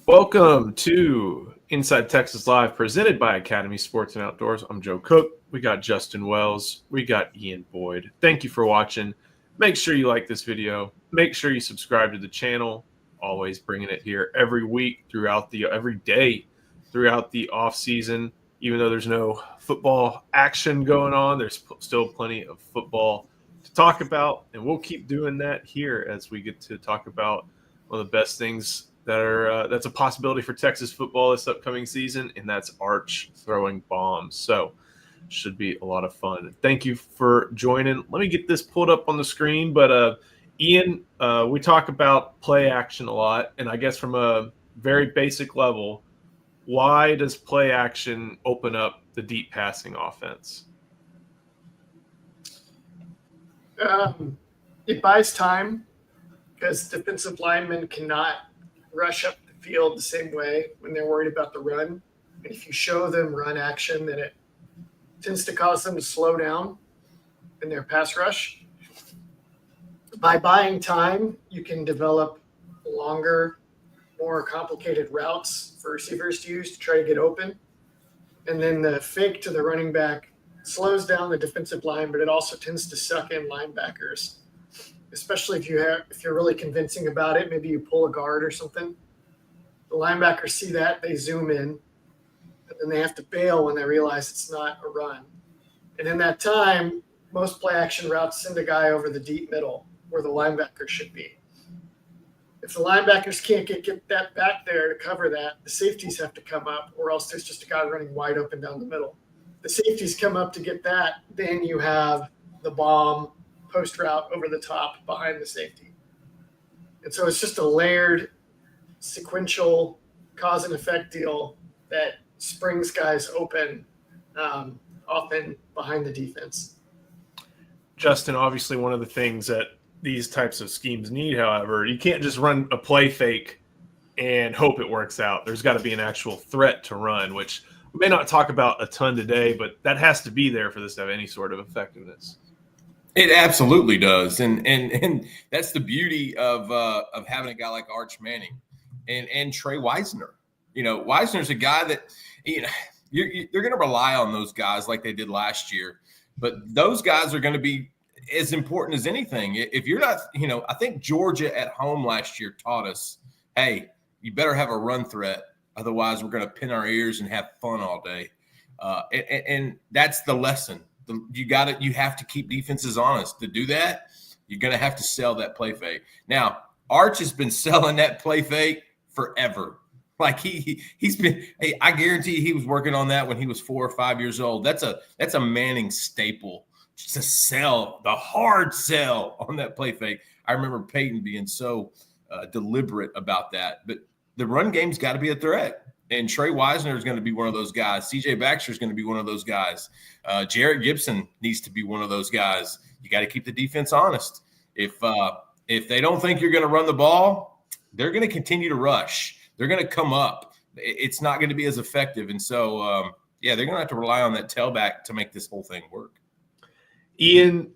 Welcome to Inside Texas Live, presented by Academy Sports and Outdoors. I'm Joe Cook. We got Justin Wells. We got Ian Boyd. Thank you for watching. Make sure you like this video. Make sure you subscribe to the channel. Always bringing it here every week every day throughout the off season. Even though there's no football action going on, there's still plenty of football to talk about, and we'll keep doing that here as we get to talk about one of the best things that's a possibility for Texas football this upcoming season, and that's Arch throwing bombs. So should be a lot of fun. Thank you for joining. Let me get this pulled up on the screen. But Ian, we talk about play action a lot, and I guess from a very basic level, why does play action open up the deep passing offense? It buys time because defensive linemen cannot rush up the field the same way when they're worried about the run. And if you show them run action, then it tends to cause them to slow down in their pass rush. By buying time, you can develop longer, more complicated routes for receivers to use to try to get open. And then the fake to the running back slows down the defensive line, but it also tends to suck in linebackers, especially if you're really convincing about it. Maybe you pull a guard or something. The linebackers see that, they zoom in, and then they have to bail when they realize it's not a run. And in that time, most play action routes send a guy over the deep middle where the linebacker should be. If the linebackers can't get that back there to cover that, the safeties have to come up, or else there's just a guy running wide open down the middle. The safeties come up to get that, then you have the bomb post route over the top behind the safety. And so it's just a layered, sequential cause and effect deal that springs guys open, often behind the defense. Justin, obviously one of the things that these types of schemes need, however, you can't just run a play fake and hope it works out. There's got to be an actual threat to run, which we may not talk about a ton today, but that has to be there for this to have any sort of effectiveness. It absolutely does, and that's the beauty of having a guy like Arch Manning and Trey Wisner. You know, Wisner's a guy that they're going to rely on those guys like they did last year, but those guys are going to be as important as anything. If you're not, I think Georgia at home last year taught us, hey, you better have a run threat, otherwise we're going to pin our ears and have fun all day, and that's the lesson. You have to keep defenses honest. To do that, you're going to have to sell that play fake. Now, Arch has been selling that play fake forever. Like he's been. Hey, I guarantee he was working on that when he was 4 or 5 years old. That's a Manning staple. Just to sell, the hard sell on that play fake. I remember Peyton being so deliberate about that. But the run game's got to be a threat. And Trey Wisner is going to be one of those guys. C.J. Baxter is going to be one of those guys. Jarrett Gibson needs to be one of those guys. You got to keep the defense honest. If they don't think you're going to run the ball, they're going to continue to rush. They're going to come up. It's not going to be as effective. And so, they're going to have to rely on that tailback to make this whole thing work. Ian,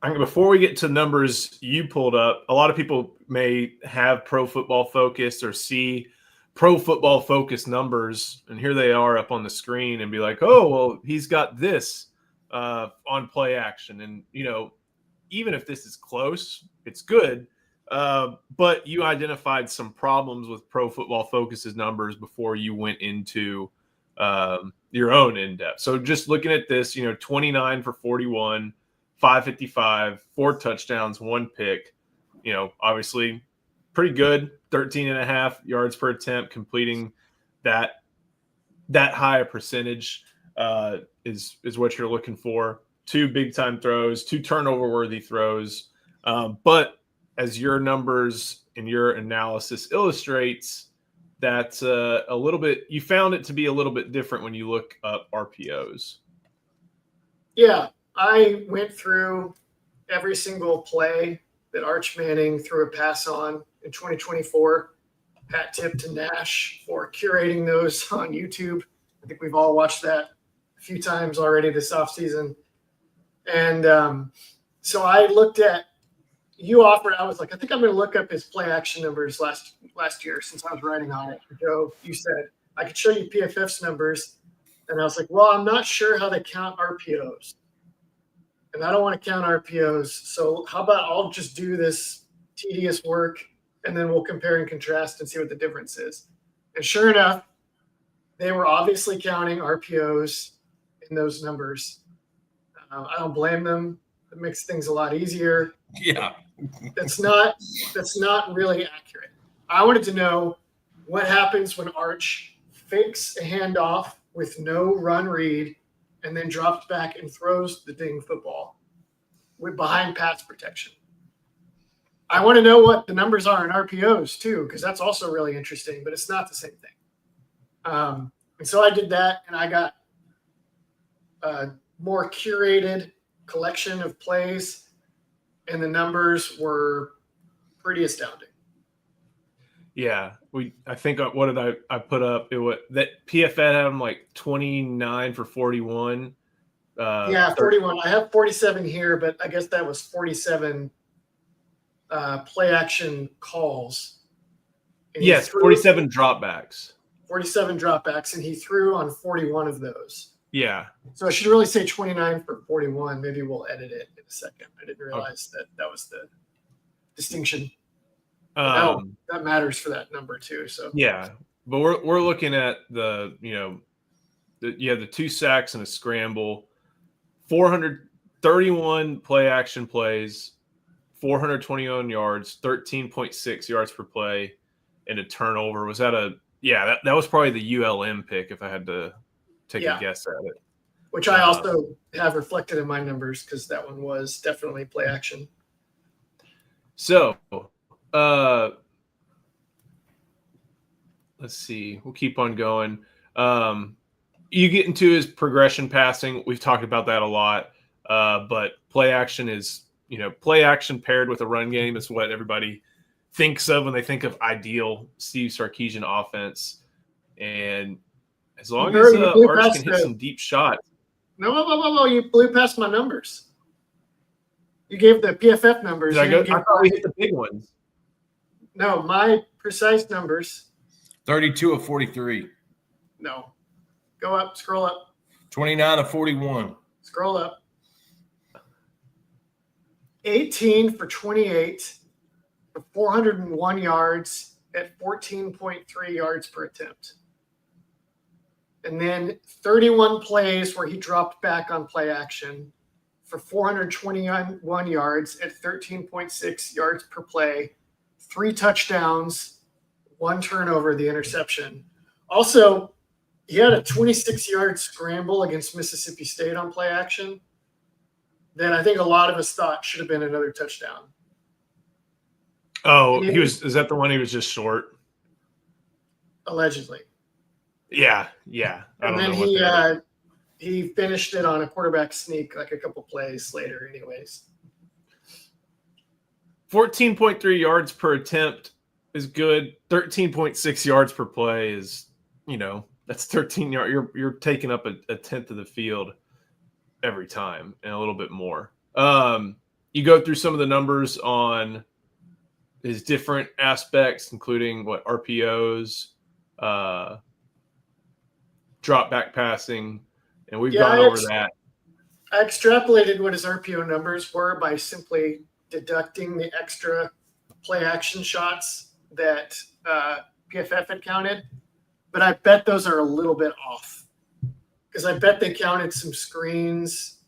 before we get to numbers you pulled up, a lot of people may have Pro Football Focus or see Pro Football Focus numbers, and here they are up on the screen, and be like, oh, well, he's got this on play action. And, even if this is close, it's good. But you identified some problems with Pro Football Focus's numbers before you went into your own in-depth. So just looking at this, 29 for 41, 555, 4 touchdowns, 1 pick, obviously pretty good. 13.5 yards per attempt, completing that high a percentage is what you're looking for. 2 big-time throws, 2 turnover-worthy throws. But as your numbers and your analysis illustrates, that's a little bit – you found it to be a little bit different when you look up RPOs. Yeah, I went through every single play that Arch Manning threw a pass on in 2024, hat tip to Nash for curating those on YouTube. I think we've all watched that a few times already this offseason. And so I looked at you offered, I was like, I think I'm going to look up his play action numbers last year since I was writing on it. Joe, you said I could show you PFF's numbers, and I was like, well, I'm not sure how they count RPOs, and I don't want to count RPOs. So how about I'll just do this tedious work, and then we'll compare and contrast and see what the difference is. And sure enough, they were obviously counting RPOs in those numbers. I don't blame them. It makes things a lot easier. Yeah. That's not really accurate. I wanted to know what happens when Arch fakes a handoff with no run read and then drops back and throws the ding football with behind pass protection. I want to know what the numbers are in RPOs too, because that's also really interesting, but it's not the same thing. And so I did that, and I got a more curated collection of plays, and the numbers were pretty astounding. Yeah, I think what did I put up? It was that PFF had him like 29 for 41. 41. I have 47 here, but I guess that was 47 play action calls. Yes, 47 dropbacks. 47 dropbacks, and he threw on 41 of those. Yeah. So I should really say 29 for 41. Maybe we'll edit it in a second. I didn't realize that was the distinction. That matters for that number too. So yeah, but we're looking at the you have the 2 sacks and a scramble, 431 play action plays, 421 yards, 13.6 yards per play, and a turnover. Was that that was probably the ULM pick if I had to take a guess at it. Which I also have reflected in my numbers because that one was definitely play action. So, let's see. We'll keep on going. You get into his progression passing. We've talked about that a lot. But play action is, play action paired with a run game is what everybody thinks of when they think of ideal Steve Sarkisian offense. And as long as Arch can hit some deep shots. No, you blew past my numbers. You gave the PFF numbers. I thought we hit the big ones. No, my precise numbers. 32 of 43. No. Go up, scroll up. 29 of 41. Scroll up. 18 for 28 for 401 yards at 14.3 yards per attempt. And then 31 plays where he dropped back on play action for 421 yards at 13.6 yards per play, 3 touchdowns, 1 turnover, the interception. Also, he had a 26-yard scramble against Mississippi State on play action that I think a lot of us thought should have been another touchdown. Oh, is that the one he was just short? Allegedly. Yeah. And then he finished it on a quarterback sneak like a couple plays later anyways. 14.3 yards per attempt is good. 13.6 yards per play is, that's 13 yards. You're taking up a tenth of the field every time and a little bit more. You go through some of the numbers on his different aspects, including RPOs, drop back passing, and we've gone over that. I extrapolated what his RPO numbers were by simply deducting the extra play action shots that PFF had counted, but I bet those are a little bit off because I bet they counted some screens.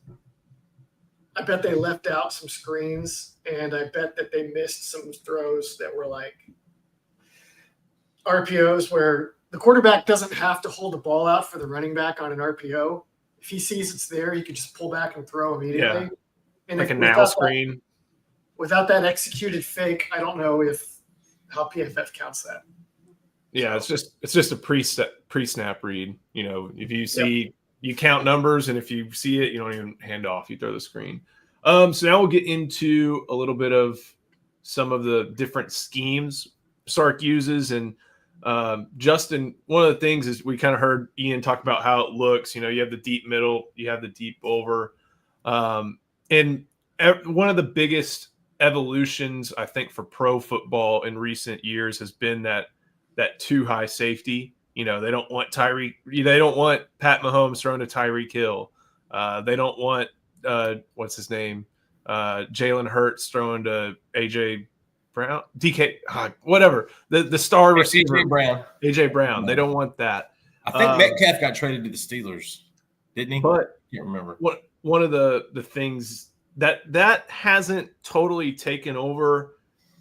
I bet they left out some screens, and I bet that they missed some throws that were like RPOs where the quarterback doesn't have to hold the ball out for the running back on an RPO. If he sees it's there, he can just pull back and throw immediately. Yeah. And like a now screen. Without that executed fake, I don't know how PFF counts that. Yeah, it's just a pre-snap read. If you see, you count numbers, and if you see it, you don't even hand off. You throw the screen. So now we'll get into a little bit of some of the different schemes Sark uses. And Justin, one of the things is we kind of heard Ian talk about how it looks. You have the deep middle, you have the deep over. And one of the biggest evolutions, I think, for pro football in recent years has been that too high safety. They don't want they don't want Pat Mahomes throwing to Tyreek Hill. They don't want what's his name, Jalen Hurts throwing to AJ Brown, DK, whatever the star receiver, AJ Brown. They don't want that. I think Metcalf got traded to the Steelers, didn't he? But I can't remember. One of the things that hasn't totally taken over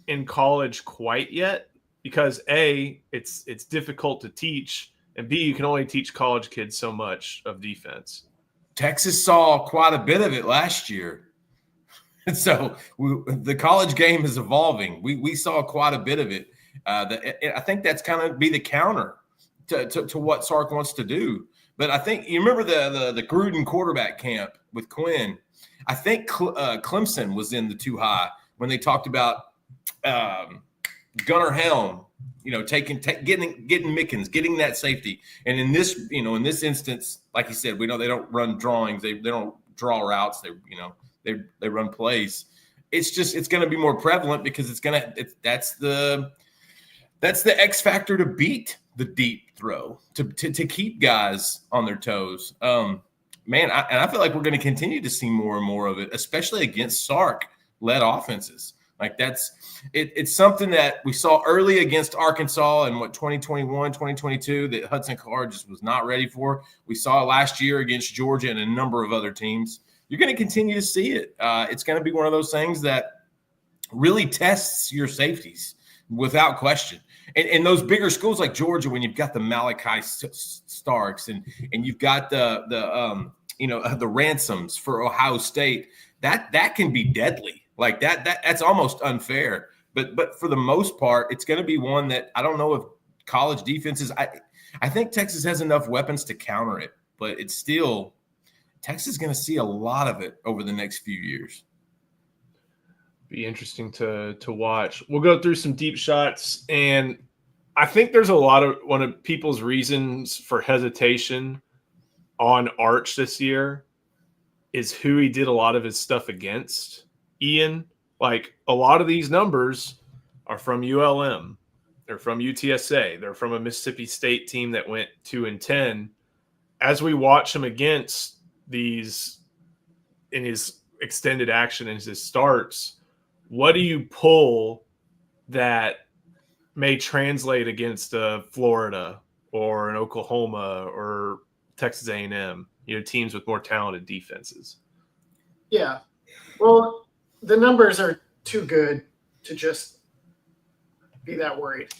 in college quite yet, because A, it's difficult to teach, and B, you can only teach college kids so much of defense. Texas saw quite a bit of it last year. And so the college game is evolving. We saw quite a bit of it. I think that's kind of be the counter to what Sark wants to do. But I think you remember the Gruden quarterback camp with Quinn. I think Clemson was in the too high when they talked about Gunnar Helm, getting Mickens, getting that safety. And in this instance, like you said, we know they don't run drawings, they don't draw routes, they run plays. It's going to be more prevalent because that's the X factor to beat the deep throw, to keep guys on their toes. I feel like we're going to continue to see more and more of it, especially against Sark-led offenses. Like it's something that we saw early against Arkansas in 2021, 2022 that Hudson Card just was not ready for. We saw it last year against Georgia and a number of other teams. You're going to continue to see it. It's going to be one of those things that really tests your safeties without question. And those bigger schools like Georgia, when you've got the Malachi Starks and you've got the Ransoms for Ohio State, that can be deadly. Like that's almost unfair. But for the most part, it's going to be one that I don't know if college defenses. I think Texas has enough weapons to counter it, but it's still Texas is going to see a lot of it over the next few years. Be interesting to watch. We'll go through some deep shots, and I think there's one of people's reasons for hesitation on Arch this year is who he did a lot of his stuff against. Ian, like a lot of these numbers are from ULM, they're from UTSA, they're from a Mississippi State team that went 2-10. As we watch him against these in his extended action and his starts, what do you pull that may translate against Florida or an Oklahoma or Texas A&M, teams with more talented defenses? Yeah. Well, the numbers are too good to just be that worried.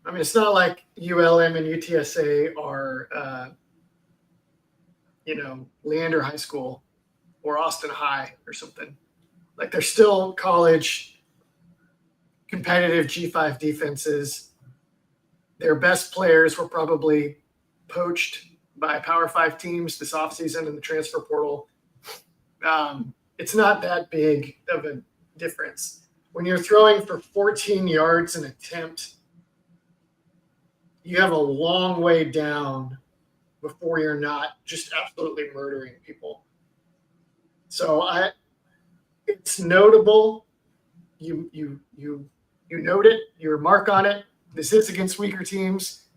I mean, it's not like ULM and UTSA are, Leander High School or Austin High or something. Like they're still college competitive G5 defenses. Their best players were probably poached by Power 5 teams this offseason in the transfer portal. It's not that big of a difference. When you're throwing for 14 yards an attempt, you have a long way down before you're not just absolutely murdering people. So it's notable. You note it, you remark on it. This is against weaker teams,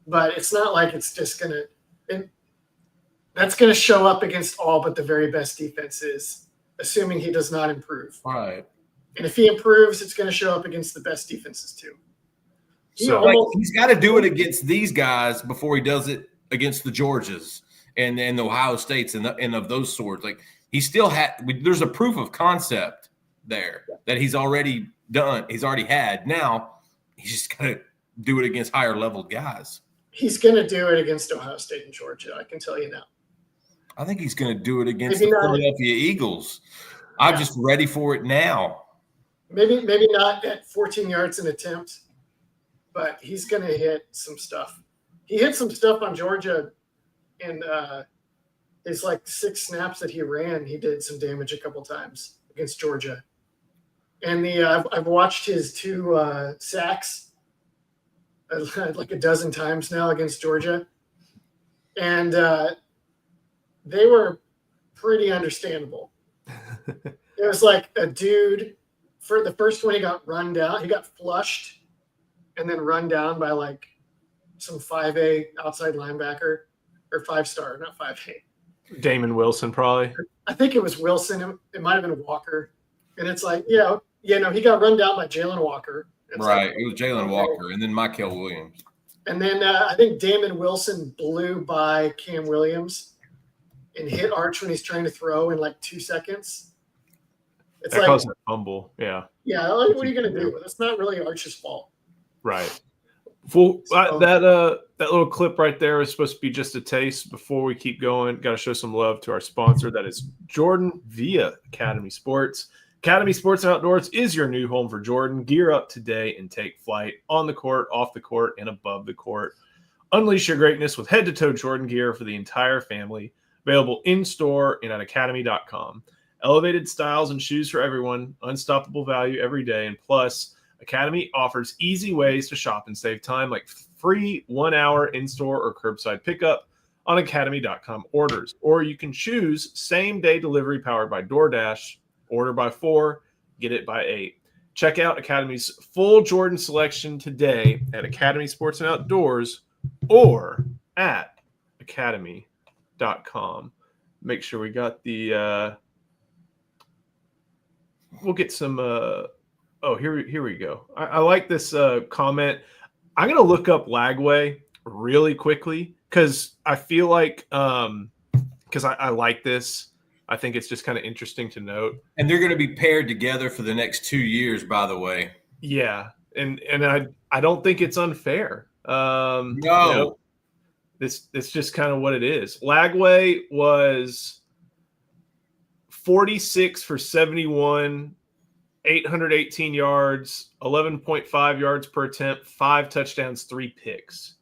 but it's not like it's just that's going to show up against all but the very best defenses, assuming he does not improve. All right. And if he improves, it's going to show up against the best defenses too. He's got to do it against these guys before he does it against the Georgias and the Ohio States and of those sorts. Like he still there's a proof of concept there that he's already done. He's already had. Now he's just got to do it against higher level guys. He's going to do it against Ohio State and Georgia. I can tell you now. I think he's going to do it against the Philadelphia Eagles. I'm just ready for it now. Maybe not at 14 yards an attempt, but he's going to hit some stuff. He hit some stuff on Georgia in his 6 snaps that he ran. He did some damage a couple times against Georgia. And I've watched his 2 sacks like a dozen times now against Georgia. And they were pretty understandable. It was like a dude for the first one. He got run down. He got flushed and then run down by like some 5A outside linebacker or 5-star, not 5A. Damon Wilson, probably. I think it was Wilson. It might have been Walker. And it's like, he got run down by Jalen Walker. Right. It was Jalen Walker and then Michael Williams. And then I think Damon Wilson blew by Cam Williams and hit Arch when he's trying to throw in like 2 seconds. It's that like caused a fumble. Yeah. Yeah. Like, what are you going to do? It's not really Arch's fault. Right. Well, that little clip right there is supposed to be just a taste. Before we keep going, got to show some love to our sponsor. That is Jordan via Academy Sports. Academy Sports and Outdoors is your new home for Jordan. Gear up today and take flight on the court, off the court, and above the court. Unleash your greatness with head-to-toe Jordan gear for the entire family. Available in-store and at academy.com. Elevated styles and shoes for everyone. Unstoppable value every day. And plus, Academy offers easy ways to shop and save time, like free 1-hour in-store or curbside pickup on academy.com orders. Or you can choose same-day delivery powered by DoorDash. Order by 4, get it by 8. Check out Academy's full Jordan selection today at Academy Sports and Outdoors or at academy.com. Make sure we got the we'll get some here we go. I like this comment. I'm going to look up Lagway really quickly because I feel like because I like this. I think it's just kind of interesting to note. And they're going to be paired together for the next 2 years, by the way. Yeah. And I don't think it's unfair. No. You know, it's just kind of what it is. Lagway was 46 for 71, 818 yards, 11.5 yards per attempt, 5 touchdowns, 3 picks.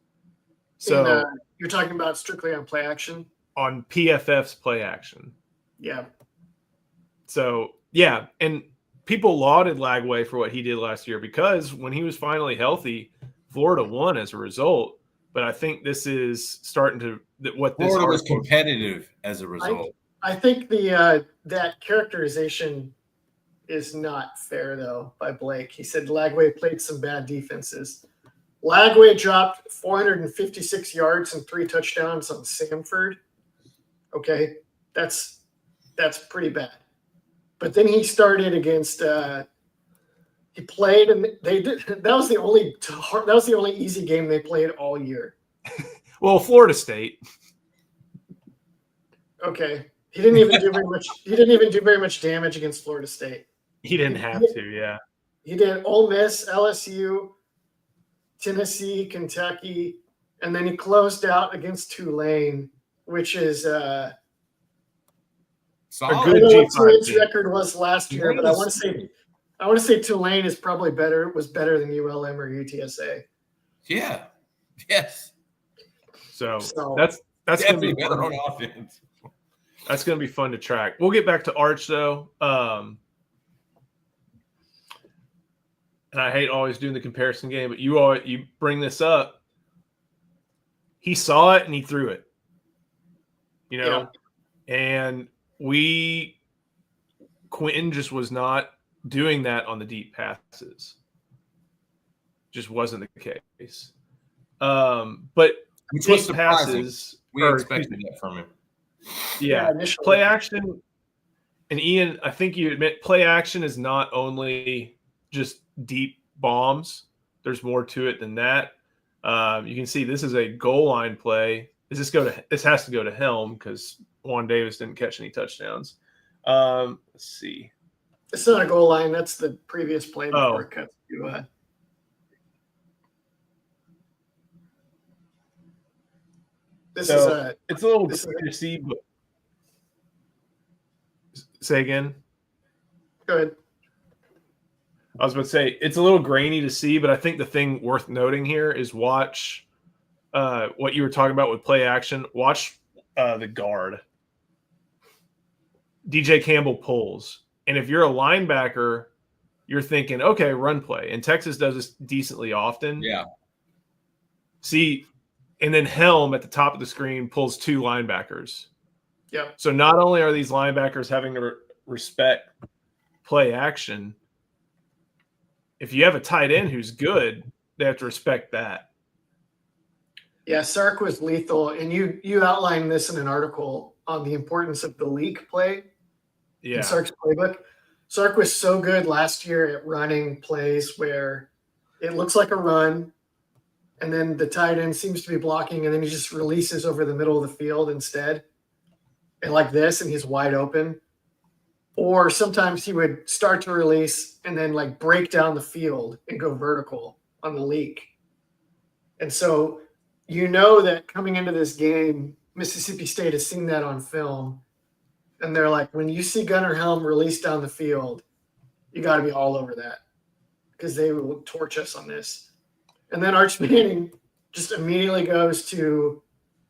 So you're talking about strictly on play action? On PFF's play action. Yeah. So, yeah. And people lauded Lagway for what he did last year because when he was finally healthy, Florida won as a result. But I think this is starting to what this Florida was competitive as a result. I think that characterization is not fair, though, by Blake. He said Lagway played some bad defenses. Lagway dropped 456 yards and 3 touchdowns on Samford. Okay, that's pretty bad. But then he started against. He played, and they did. That was the only easy game they played all year. Well, Florida State. Okay, he didn't even do very much. He didn't even do very much damage against Florida State. He didn't have to. Yeah. He did Ole Miss, LSU, Tennessee, Kentucky, and then he closed out against Tulane, which is a Solid. good G5 Tulane's record was last year, but I want to say Tulane is probably better. Was better than ULM or UTSA. Yeah. Yes. So that's going to be better on offense. That's going to be fun to track. We'll get back to Arch though. And I hate always doing the comparison game, but you bring this up. He saw it and he threw it. You know, and Quentin just was not doing that on the deep passes. Just wasn't the case. But which was surprising. Passes, we expected that from him. Yeah, play action. And Ian, I think you admit play action is not only just deep bombs. There's more to it than that. You can see this is a goal line play. This has to go to Helm because Juan Davis didn't catch any touchdowns. Let's see. It's not a goal line. That's the previous play before it cuts to it's a little difficult to see, but say again. Go ahead. I was about to say it's a little grainy to see, but I think the thing worth noting here is watch what you were talking about with play action. Watch the guard. DJ Campbell pulls. And if you're a linebacker, you're thinking, okay, run play. And Texas does this decently often. Yeah. See, and then Helm at the top of the screen pulls 2 linebackers. Yeah. So not only are these linebackers having to respect play action. If you have a tight end who's good, they have to respect that. Yeah, Sark was lethal, and you outlined this in an article on the importance of the leak play in Sark's playbook. Sark was so good last year at running plays where it looks like a run, and then the tight end seems to be blocking, and then he just releases over the middle of the field instead, and like this, and he's wide open. Or sometimes he would start to release and then like break down the field and go vertical on the leak. And so you know that coming into this game, Mississippi State has seen that on film. And they're like, when you see Gunnar Helm release down the field, you got to be all over that because they will torch us on this. And then Arch Manning just immediately goes to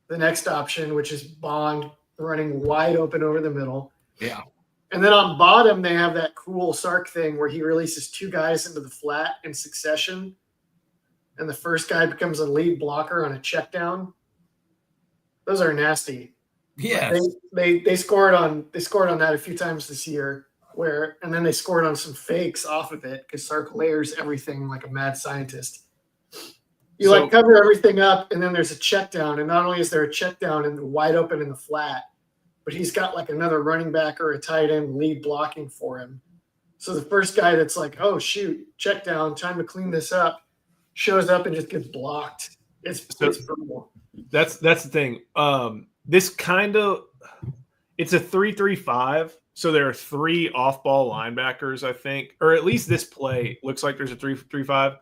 the next option, which is Bond running wide open over the middle. Yeah. And then on bottom, they have that cool Sark thing where he releases two guys into the flat in succession. And the first guy becomes a lead blocker on a check down. Those are nasty. Yes. They scored on that a few times this year and then they scored on some fakes off of it because Sark layers everything like a mad scientist. You like cover everything up and then there's a check down. And not only is there a check down and wide open in the flat, but he's got like another running back or a tight end lead blocking for him. So the first guy that's like, oh, shoot, check down, time to clean this up, shows up and just gets blocked. It's brutal. That's the thing. This it's a 3-3-5. So there are three off-ball linebackers, I think, or at least this play looks like there's a 3-3-5.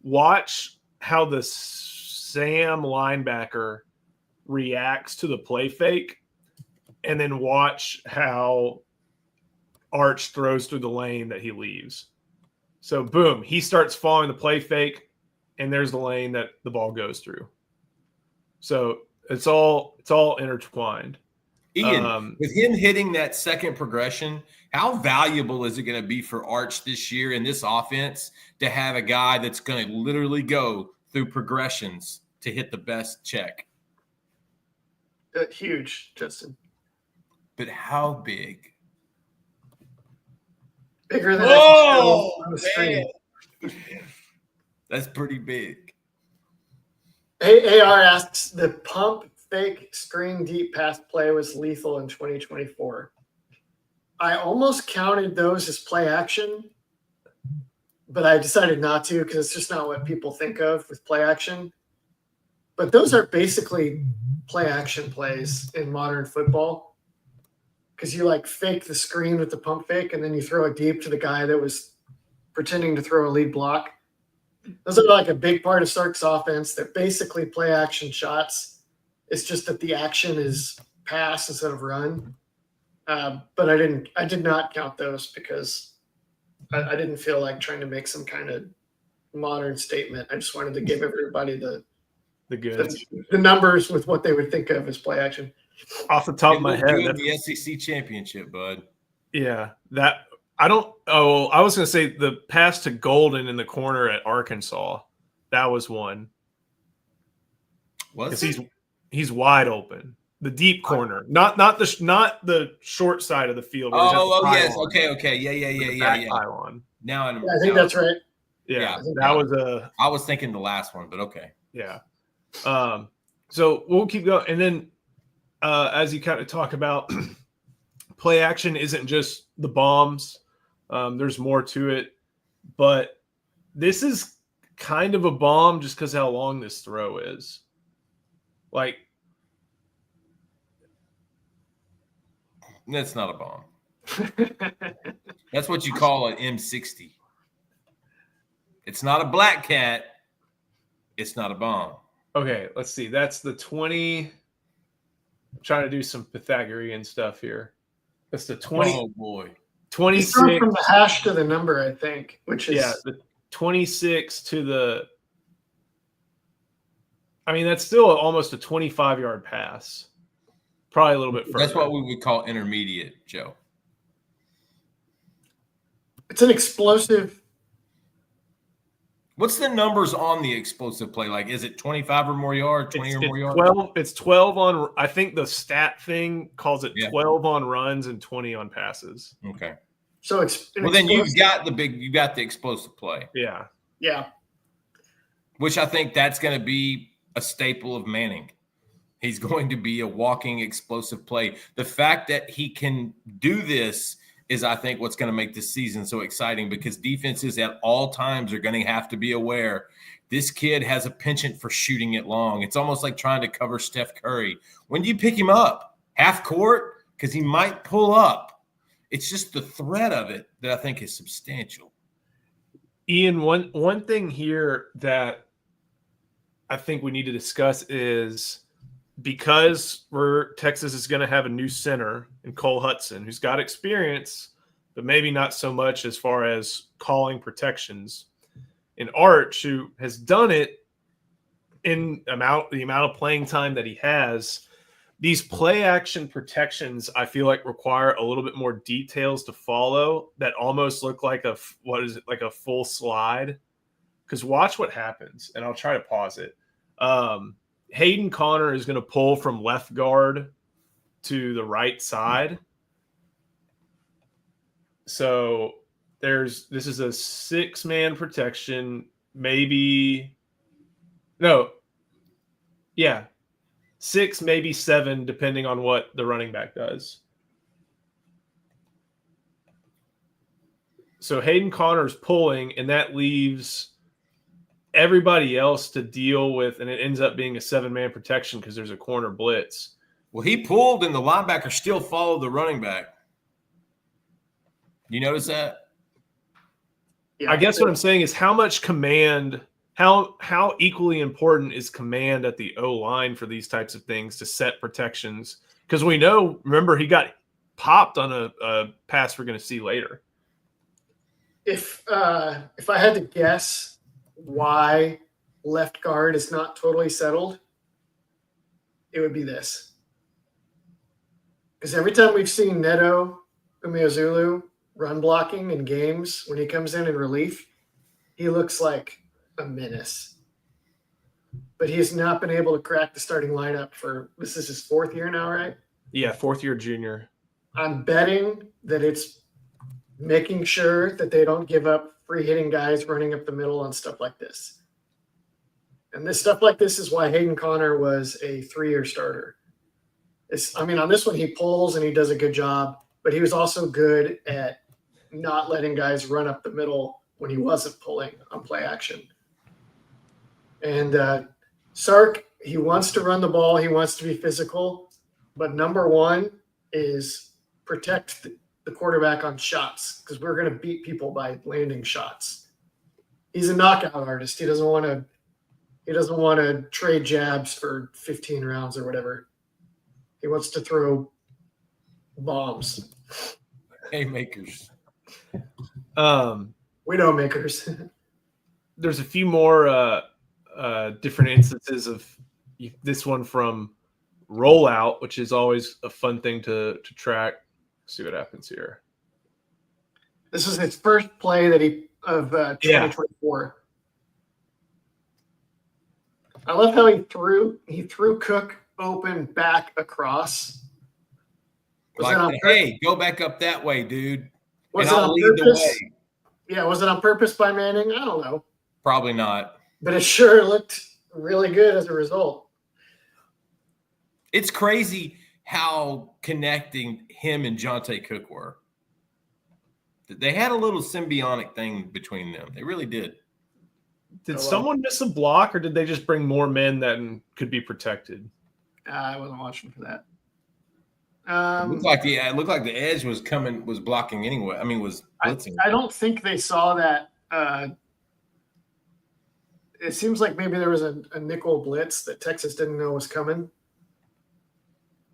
Watch how the Sam linebacker reacts to the play fake. And then watch how Arch throws through the lane that he leaves. So, boom, he starts following the play fake, and there's the lane that the ball goes through. So it's all intertwined. Ian, with him hitting that second progression, how valuable is it going to be for Arch this year in this offense to have a guy that's going to literally go through progressions to hit the best check? Huge, Justin. But how big? Bigger than on the screen. That's pretty big. AR asks, the pump fake screen deep pass play was lethal in 2024. I almost counted those as play action, but I decided not to because it's just not what people think of with play action. But those are basically play action plays in modern football. Because you like fake the screen with the pump fake and then you throw it deep to the guy that was pretending to throw a lead block. Those are like a big part of Sark's offense. They're basically play action shots. It's just that the action is pass instead of run. But I did not count those because I didn't feel like trying to make some kind of modern statement. I just wanted to give everybody the numbers with what they would think of as play action. Off the top of my head, the SEC championship, bud. Yeah, I was going to say the pass to Golden in the corner at Arkansas. That was one. He's wide open. The deep corner, not the short side of the field. Yes, okay, yeah. Pylon. Now I think that's right. Yeah, that was a. I was thinking the last one, but okay. Yeah. So we'll keep going, and then as you kind of talk about, play action isn't just the bombs. There's more to it, but this is kind of a bomb just because how long this throw is. Like, that's not a bomb. That's what you call an M60. It's not a black cat. It's not a bomb. Okay, let's see. That's the 20. I'm trying to do some Pythagorean stuff here. That's the 20. Oh, boy. 26. From the hash to the number, I think, which is. Yeah, the 26 to the. I mean, that's still almost a 25-yard pass. Probably a little bit further. That's what we would call intermediate, Joe. It's an explosive. What's the numbers on the explosive play? Like, is it 25 or more yards, 20 or more yards? 12. It's 12 on. I think the stat thing calls it Yeah. 12 on runs and 20 on passes. Okay. So it's then you got the explosive play. Yeah. Yeah. Which I think that's going to be a staple of Manning. He's going to be a walking explosive play. The fact that he can do this is, I think, what's going to make this season so exciting, because defenses at all times are going to have to be aware this kid has a penchant for shooting it long. It's almost like trying to cover Steph Curry. When do you pick him up? Half court? Because he might pull up. It's just the threat of it that I think is substantial. Ian, one thing here that I think we need to discuss is, because Texas is going to have a new center in Cole Hudson, who's got experience, but maybe not so much as far as calling protections. And Arch, who has done it in the amount of playing time that he has, these play action protections, I feel like, require a little bit more details to follow that almost look like a full slide. Because watch what happens, and I'll try to pause it. Hayden Connor is going to pull from left guard to the right side. So this is a 6-man protection, maybe. No. Yeah. 6, maybe 7, depending on what the running back does. So Hayden Connor's pulling, and that leaves everybody else to deal with, and it ends up being a 7-man protection because there's a corner blitz. Well, he pulled, and the linebacker still followed the running back. You notice that? Yeah, I guess what I'm saying is how much command, how equally important is command at the O-line for these types of things to set protections? Because we know, remember, he got popped on a pass we're going to see later. If I had to guess why left guard is not totally settled, it would be this. Because every time we've seen Neto Umeozulu run blocking in games, when he comes in relief, he looks like a menace. But he has not been able to crack the starting lineup this is his 4th year now, right? Yeah, 4th-year junior. I'm betting that it's making sure that they don't give up free hitting guys running up the middle on stuff like this. And this stuff like this is why Hayden Connor was a 3-year starter. On this one, he pulls and he does a good job, but he was also good at not letting guys run up the middle when he wasn't pulling on play action. And Sark, he wants to run the ball. He wants to be physical, but number one is protect the quarterback on shots, because we're going to beat people by landing shots. He's a knockout artist. He doesn't want to trade jabs for 15 rounds or whatever. He wants to throw bombs. Haymakers. Widowmakers. There's a few more different instances of this one from rollout, which is always a fun thing to track. See what happens here. This is his first play of 2024. I love how he threw Cook open back across. Hey, go back up that way, dude. Was it on purpose? Yeah, was it on purpose by Manning? I don't know. Probably not. But it sure looked really good as a result. It's crazy how connecting him and Jonte Cook were. They had a little symbiotic thing between them. They really did. Did someone miss a block, or did they just bring more men that could be protected? I wasn't watching for that. It looked like the edge was blocking anyway. Was blitzing. I don't think they saw that. It seems like maybe there was a nickel blitz that Texas didn't know was coming.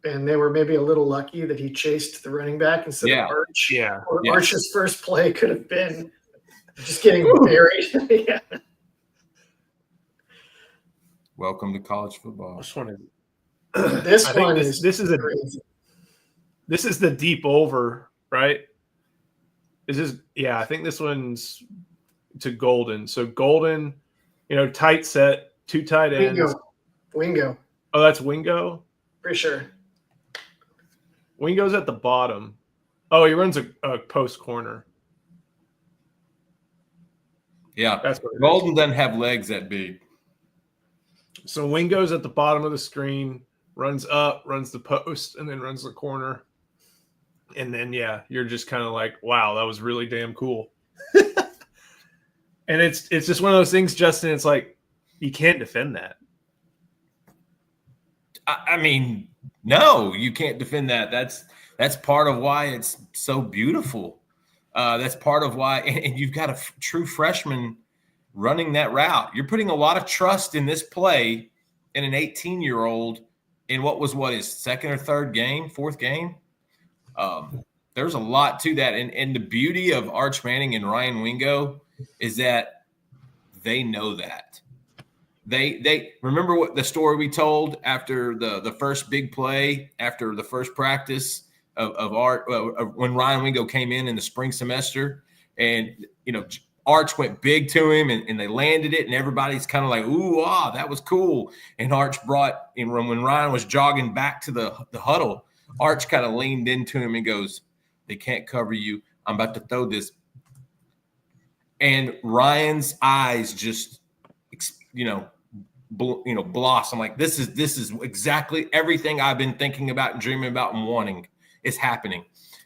And they were maybe a little lucky that he chased the running back instead of Arch. Yeah. Or Arch's first play could have been just getting buried. Yeah. Welcome to college football. This one this is the deep over, right? I think this one's to Golden. So Golden, tight set, 2 tight ends. Wingo. Oh, that's Wingo? For sure. Wingo's at the bottom. Oh, he runs a post corner. Yeah. That's what Golden doesn't have legs that big. So Wingo's at the bottom of the screen, runs up, runs the post, and then runs the corner. And then, you're just kind of like, wow, that was really damn cool. And it's just one of those things, Justin, it's like, you can't defend that. I mean, no, you can't defend that. That's part of why it's so beautiful. That's part of why, and you've got a true freshman running that route. You're putting a lot of trust in this play in an 18-year-old in what was his second or third game, fourth game. There's a lot to that. And the beauty of Arch Manning and Ryan Wingo is that they know that. They remember what the story we told after the first big play, after the first practice of Art, when Ryan Wingo came in the spring semester, and Arch went big to him and they landed it, and everybody's kind of like, ooh, that was cool. And Arch when Ryan was jogging back to the huddle, Arch kind of leaned into him and goes, "They can't cover you. I'm about to throw this." And Ryan's eyes just, blossom. Like, this is exactly everything I've been thinking about and dreaming about and wanting is happening.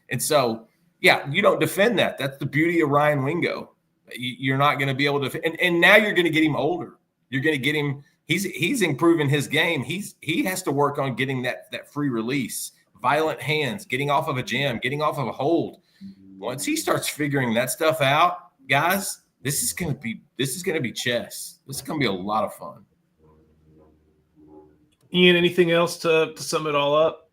And so, you don't defend that. That's the beauty of Ryan Wingo. You're not going to be able to, and now you're going to get him older. You're going to get him. He's improving his game. He has to work on getting that free release, violent hands, getting off of a jam, getting off of a hold. Once he starts figuring that stuff out, guys, this is going to be chess. This is going to be a lot of fun. Ian, anything else to sum it all up?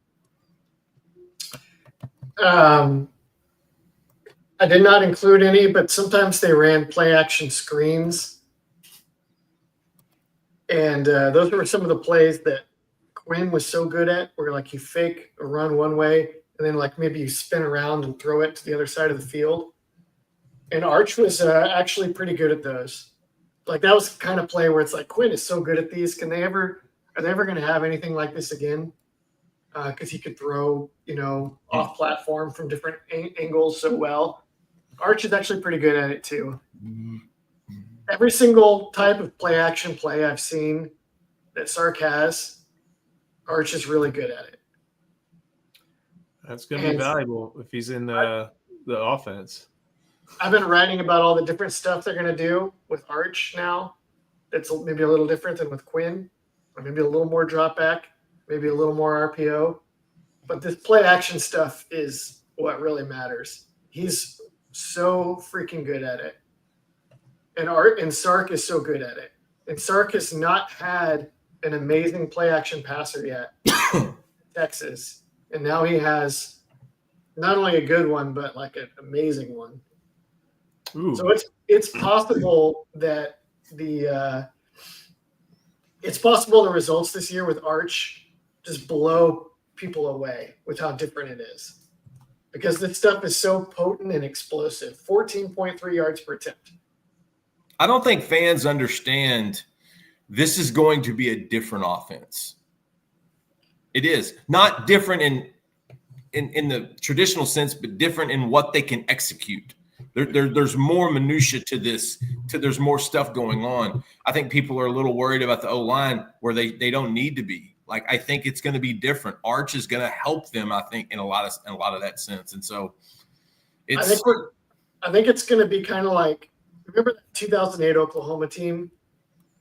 I did not include any, but sometimes they ran play action screens. And those were some of the plays that Quinn was so good at, where like you fake a run one way and then like maybe you spin around and throw it to the other side of the field. And Arch was actually pretty good at those. Like, that was the kind of play where it's like, Quinn is so good at these. Are they ever going to have anything like this again? Because he could throw, off platform from different angles so well. Arch is actually pretty good at it too. Every single type of play action play I've seen that Sark has, Arch is really good at it. That's going to be valuable if he's in the offense. I've been writing about all the different stuff they're going to do with Arch now. That's maybe a little different than with Quinn, or maybe a little more drop back, maybe a little more RPO. But this play action stuff is what really matters. He's so freaking good at it. And Sark is so good at it. And Sark has not had an amazing play action passer yet in Texas. And now he has not only a good one, but like an amazing one. Ooh. So it's possible that the results this year with Arch just blow people away with how different it is, because this stuff is so potent and explosive. 14.3 yards per attempt. I don't think fans understand this is going to be a different offense. It is not different in the traditional sense, but different in what they can execute. There's more minutia to this. There's more stuff going on. I think people are a little worried about the O-line where they don't need to be. Like, I think it's going to be different. Arch is going to help them, I think, in a lot of that sense. And so I think it's going to be kind of like, remember the 2008 Oklahoma team?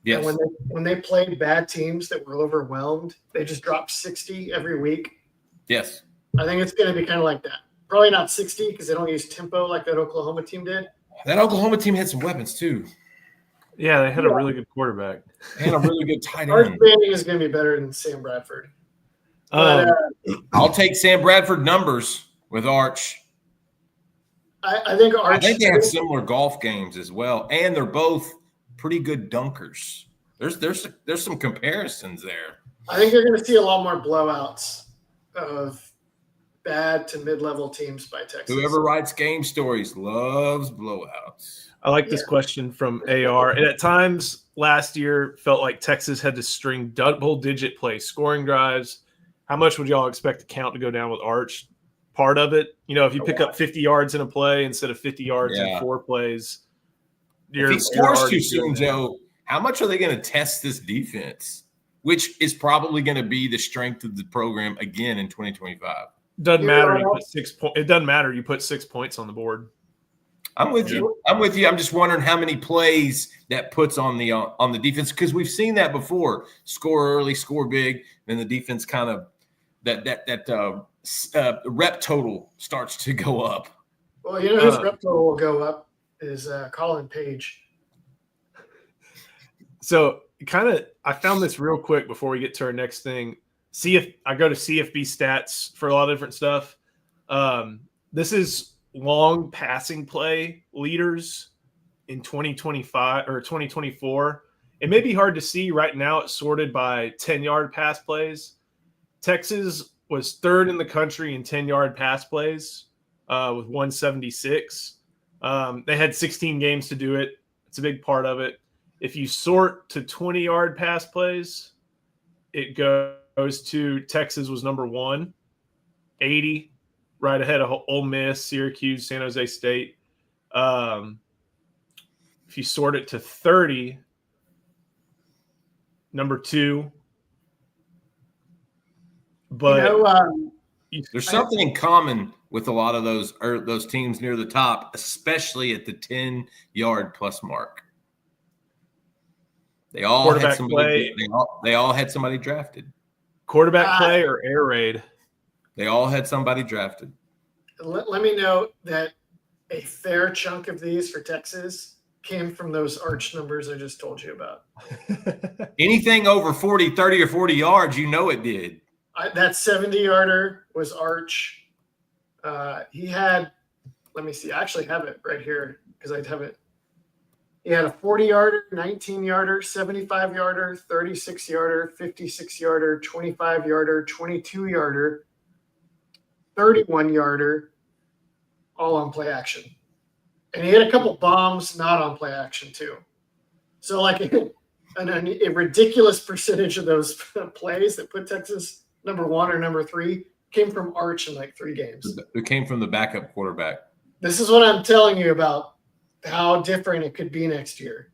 Yes. And when they played bad teams that were overwhelmed, they just dropped 60 every week. Yes. I think it's going to be kind of like that. Probably not 60 because they don't use tempo like that Oklahoma team did. That Oklahoma team had some weapons too. Yeah, they had a really good quarterback and a really good tight end. Arch Manning is going to be better than Sam Bradford. But, I'll take Sam Bradford numbers with Arch. I think Arch. I think they have similar golf games as well, and they're both pretty good dunkers. There's some comparisons there. I think you're going to see a lot more blowouts of bad to mid-level teams by Texas. Whoever writes game stories loves blowouts. I like this question from AR. And at times last year felt like Texas had to string double-digit play scoring drives. How much would y'all expect the count to go down with Arch? Part of it, if you pick up 50 yards in a play instead of 50 yards in 4 plays, if he scores too soon, Joe, how much are they going to test this defense, which is probably going to be the strength of the program again in 2025? Doesn't matter. You put 6 points. It doesn't matter. You put 6 points on the board. I'm with you. I'm just wondering how many plays that puts on the defense, because we've seen that before. Score early, score big, then the defense kind of that rep total starts to go up. Well, his rep total will go up is Colin Page. So I found this real quick before we get to our next thing. I go to CFB stats for a lot of different stuff. This is long passing play leaders in 2025 or 2024. It may be hard to see right now. It's sorted by 10-yard pass plays. Texas was 3rd in the country in 10-yard pass plays with 176. They had 16 games to do it. It's a big part of it. If you sort to 20-yard pass plays, it goes to Texas was number 1, 80, right ahead of Ole Miss, Syracuse, San Jose State. If you sort it to 30, number 2. But there's something in common with a lot of those teams near the top, especially at the 10-yard plus mark. They all had somebody. They all had somebody drafted. Quarterback play or air raid? They all had somebody drafted. Let me note that a fair chunk of these for Texas came from those Arch numbers I just told you about. Anything over 40, 30, or 40 yards, it did. That 70-yarder was Arch. He had, let me see, I actually have it right here because I'd have it. He had a 40-yarder, 19-yarder, 75-yarder, 36-yarder, 56-yarder, 25-yarder, 22-yarder, 31-yarder, all on play action. And he had a couple bombs not on play action too. So like a ridiculous percentage of those plays that put Texas number 1 or number 3 came from Arch in like 3 games. It came from the backup quarterback. This is what I'm telling you about how different it could be next year.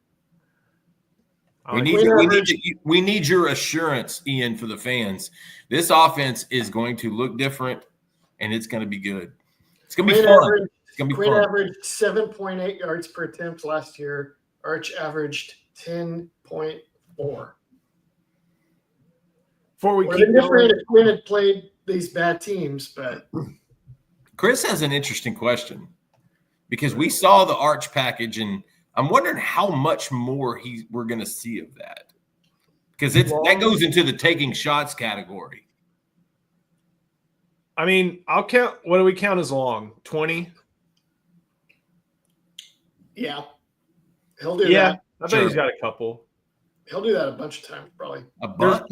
We need your assurance, Ian, for the fans. This offense is going to look different, and it's going to be good. It's going to be fun. It's going to be fun. Quinn averaged 7.8 yards per attempt last year. Arch averaged 10.4. Before we keep going, if Quinn had played these bad teams, but Chris has an interesting question. Because we saw the Arch package, and I'm wondering how much more we're going to see of that. Because that goes into the taking shots category. I mean, I'll count. What do we count as long? 20? Yeah. He'll do that. I bet he's got a couple. He'll do that a bunch of times, probably. A bunch?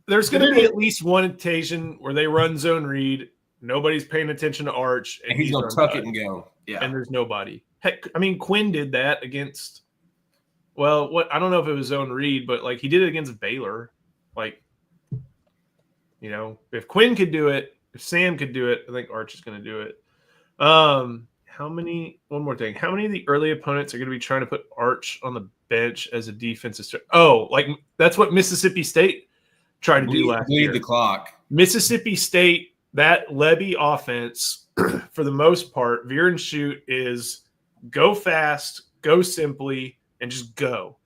There's going to be at least one occasion where they run zone read. Nobody's paying attention to Arch. And he's going to tuck it and go. Yeah. And there's nobody. Heck, I mean, Quinn did that against – I don't know if it was zone read, but, like, he did it against Baylor. Like, if Quinn could do it, if Sam could do it, I think Arch is going to do it. One more thing. How many of the early opponents are going to be trying to put Arch on the bench as a defensive – that's what Mississippi State tried to do last year. Bleed the clock. Mississippi State – that Levy offense, for the most part, veer and shoot is go fast, go simply, and just go.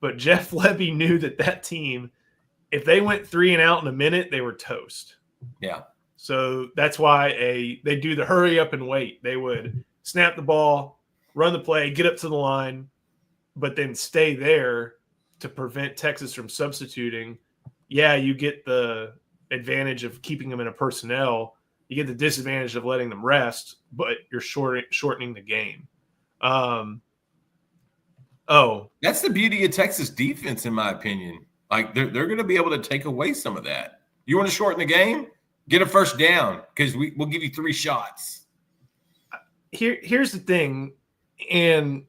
But Jeff Levy knew that team, if they went 3 and out in a minute, they were toast. Yeah. So that's why they do the hurry up and wait. They would snap the ball, run the play, get up to the line, but then stay there to prevent Texas from substituting. Yeah, you get the advantage of keeping them in a personnel. You get the disadvantage of letting them rest, but you're shortening the game. That's the beauty of Texas defense, in my opinion. Like they're going to be able to take away some of that. You want to shorten the game? Get a first down because we'll give you 3 shots. Here's the thing, and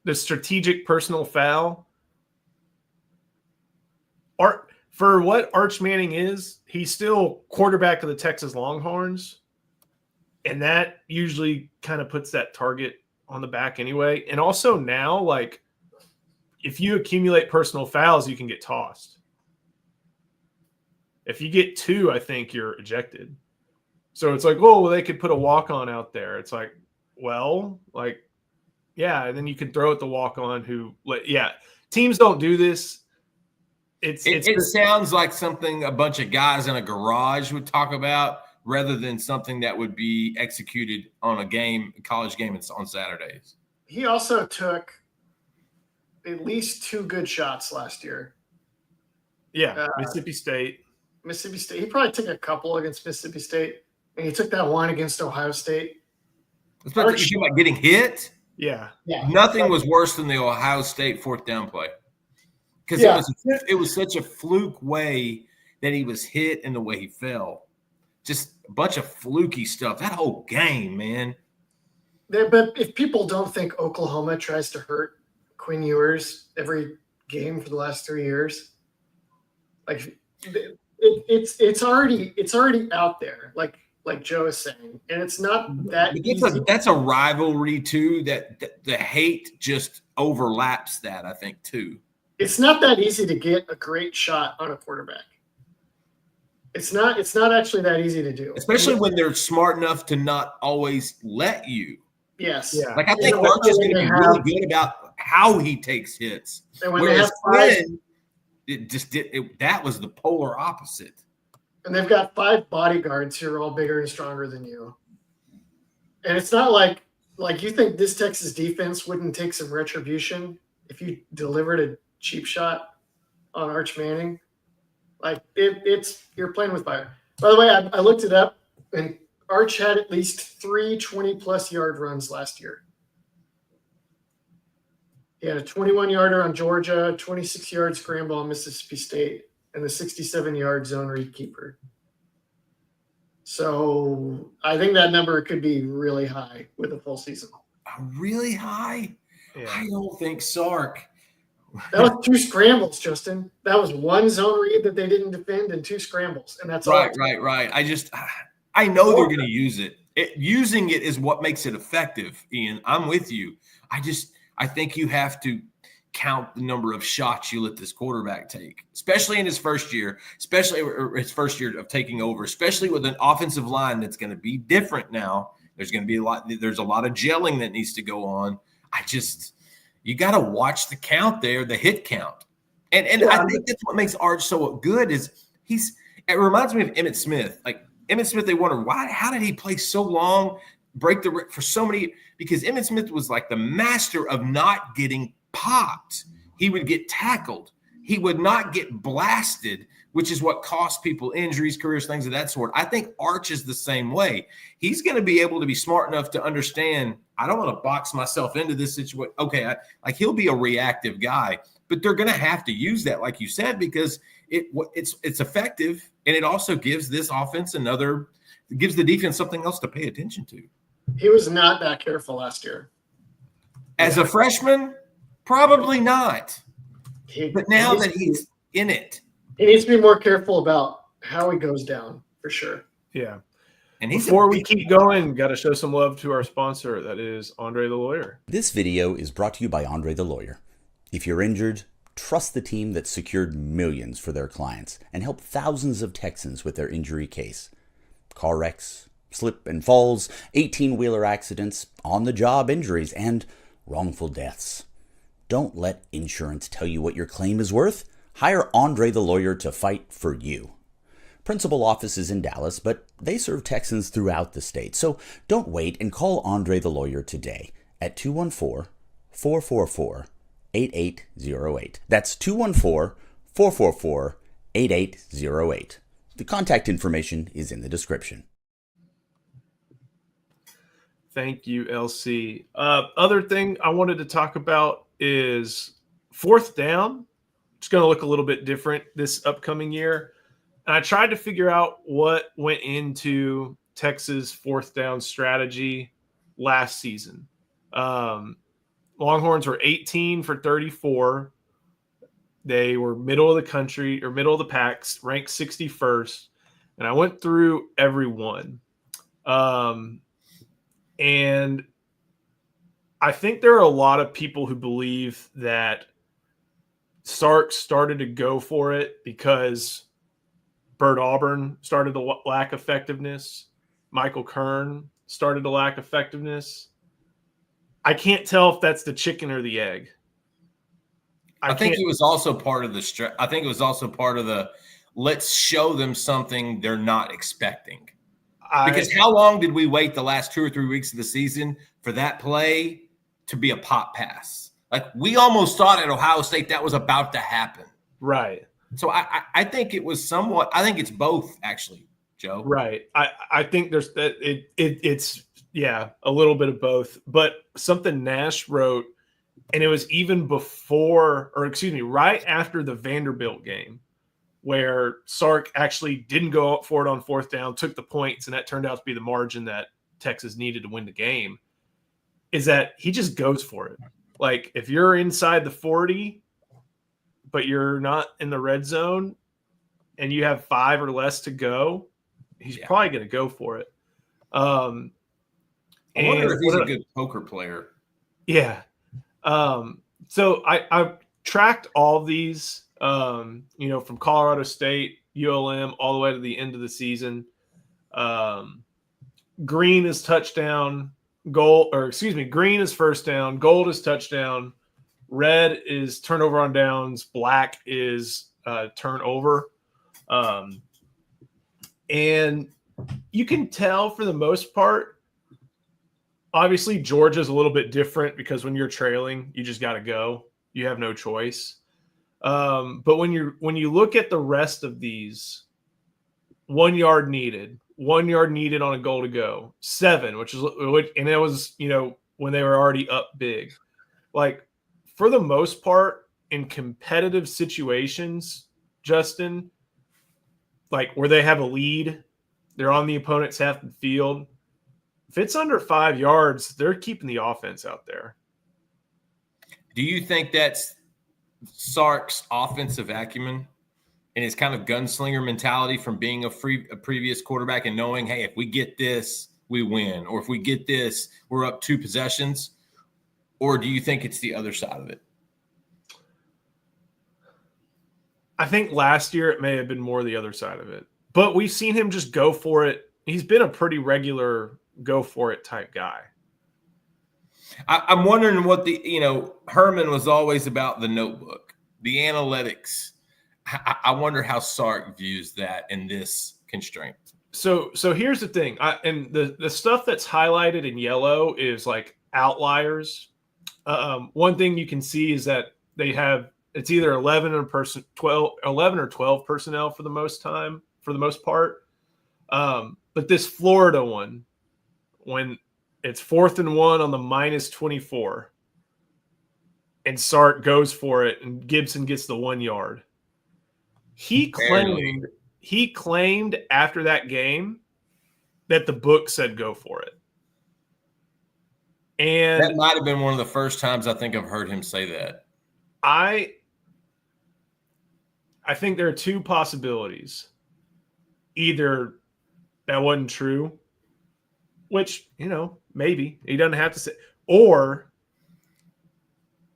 the strategic personal foul. For what Arch Manning is, he's still quarterback of the Texas Longhorns, and that usually kind of puts that target on the back anyway. And also now, like, if you accumulate personal fouls, you can get tossed. If you get 2, I think you're ejected. So it's like, oh, well, they could put a walk-on out there. It's like, well, like, yeah, and then you can throw at the walk-on who, yeah, teams don't do this. It sounds like something a bunch of guys in a garage would talk about rather than something that would be executed on a college game on Saturdays. He also took at least 2 good shots last year. Yeah, Mississippi State. He probably took a couple against Mississippi State, and he took that one against Ohio State. Especially if you're getting hit. Yeah. Nothing was worse than the Ohio State 4th down play. Because it was such a fluke way that he was hit and the way he fell. Just a bunch of fluky stuff. That whole game, man. But if people don't think Oklahoma tries to hurt Quinn Ewers every game for the last 3 years, like it's already out there. Like Joe is saying, and it's not that easy. That's a rivalry too. That the hate just overlaps that, I think, too. It's not that easy to get a great shot on a quarterback. It's not actually that easy to do. Especially when they're smart enough to not always let you. Yes. Yeah. Like I think Arch is going to be really good about how he takes hits. And when they have Quinn, that was the polar opposite. And they've got 5 bodyguards who are all bigger and stronger than you. And it's not like you think this Texas defense wouldn't take some retribution if you delivered a cheap shot on Arch Manning. Like you're playing with fire. By the way, I looked it up, and Arch had at least 3 20-plus yard runs last year. He had a 21-yarder on Georgia, 26-yard scramble on Mississippi State, and the 67-yard zone read keeper. So I think that number could be really high with a full season. Really high? Yeah. I don't think Sark. That was 2 scrambles, Justin. That was 1 zone read that they didn't defend and 2 scrambles, and that's right. I know they're going to use it. Using it is what makes it effective, Ian. I'm with you. I think you have to count the number of shots you let this quarterback take, especially in his first year, of taking over, especially with an offensive line that's going to be different now. There's a lot of gelling that needs to go on. You got to watch the count there, the hit count. And I think that's what makes Arch so good is it reminds me of Emmitt Smith. Like Emmitt Smith, they wonder how did he play so long, for so many, because Emmitt Smith was like the master of not getting popped. He would get tackled. He would not get blasted, which is what cost people injuries, careers, things of that sort. I think Arch is the same way. He's going to be able to be smart enough to understand, I don't want to box myself into this situation. Okay, he'll be a reactive guy, but they're going to have to use that, like you said, because it's effective, and it also gives this offense gives the defense something else to pay attention to. He was not that careful last year. As a freshman, probably not. But now that he's in it, he needs to be more careful about how he goes down, for sure. Yeah. And before we keep going, got to show some love to our sponsor. That is Andre the Lawyer. This video is brought to you by Andre the Lawyer. If you're injured, trust the team that secured millions for their clients and helped thousands of Texans with their injury case. Car wrecks, slip and falls, 18-wheeler accidents, on-the-job injuries, and wrongful deaths. Don't let insurance tell you what your claim is worth. Hire Andre the Lawyer to fight for you. Principal office is in Dallas, but they serve Texans throughout the state. So don't wait and call Andre the Lawyer today at 214-444-8808. That's 214-444-8808. The contact information is in the description. Thank you, LC. Other thing I wanted to talk about is 4th down. It's going to look a little bit different this upcoming year. And I tried to figure out what went into Texas' fourth down strategy last season. Longhorns were 18 for 34. They were middle of the country or middle of the pack, ranked 61st. And I went through every one. And I think there are a lot of people who believe that Sark started to go for it because Bert Auburn started to lack effectiveness. Michael Kern started to lack effectiveness. I can't tell if that's the chicken or the egg. I think it was also part of the I think it was also part of the let's show them something they're not expecting. Because how long did we wait the last 2 or 3 weeks of the season for that play to be a pop pass? Like, we almost thought at Ohio State that was about to happen. Right. So I think it was somewhat, I think it's both, actually, Joe. Right. I think there's that it's a little bit of both. But something Nash wrote, and it was even before, or excuse me, right after the Vanderbilt game, where Sark actually didn't go up for it on fourth down, took the points, and that turned out to be the margin that Texas needed to win the game, is that he just goes for it. Like, if you're inside the 40, but you're not in the red zone and you have 5 or less to go, he's probably going to go for it. I wonder if he's a good poker player. Yeah. So I tracked all of these, from Colorado State, ULM, all the way to the end of the season. Green is touchdown, green is first down, gold is touchdown, red is turnover on downs, black is turnover. And you can tell for the most part, obviously Georgia's a little bit different because when you're trailing, you just got to go. You have no choice. But when you look at the rest of these, 1 yard needed on a goal to go, 7, and it was, when they were already up big. Like, for the most part, in competitive situations, Justin, like where they have a lead, they're on the opponent's half of the field. If it's under 5 yards, they're keeping the offense out there. Do you think that's Sark's offensive acumen and his kind of gunslinger mentality from being a previous quarterback and knowing, hey, if we get this, we win, or if we get this, we're up 2 possessions? Or do you think it's the other side of it? I think last year it may have been more the other side of it, but we've seen him just go for it. He's been a pretty regular go for it type guy. I'm wondering what Herman was always about the notebook, the analytics. I wonder how Sark views that in this constraint. So here's the thing. And the stuff that's highlighted in yellow is like outliers. One thing you can see is that they have, it's either 11 or 12 personnel for the most part. But this Florida one, when it's 4th and 1 on the -24, and Sark goes for it, and Gibson gets the 1 yard. He claimed after that game that the book said go for it. And that might have been one of the first times I think I've heard him say that. I think there are 2 possibilities. Either that wasn't true, which, maybe he doesn't have to say, or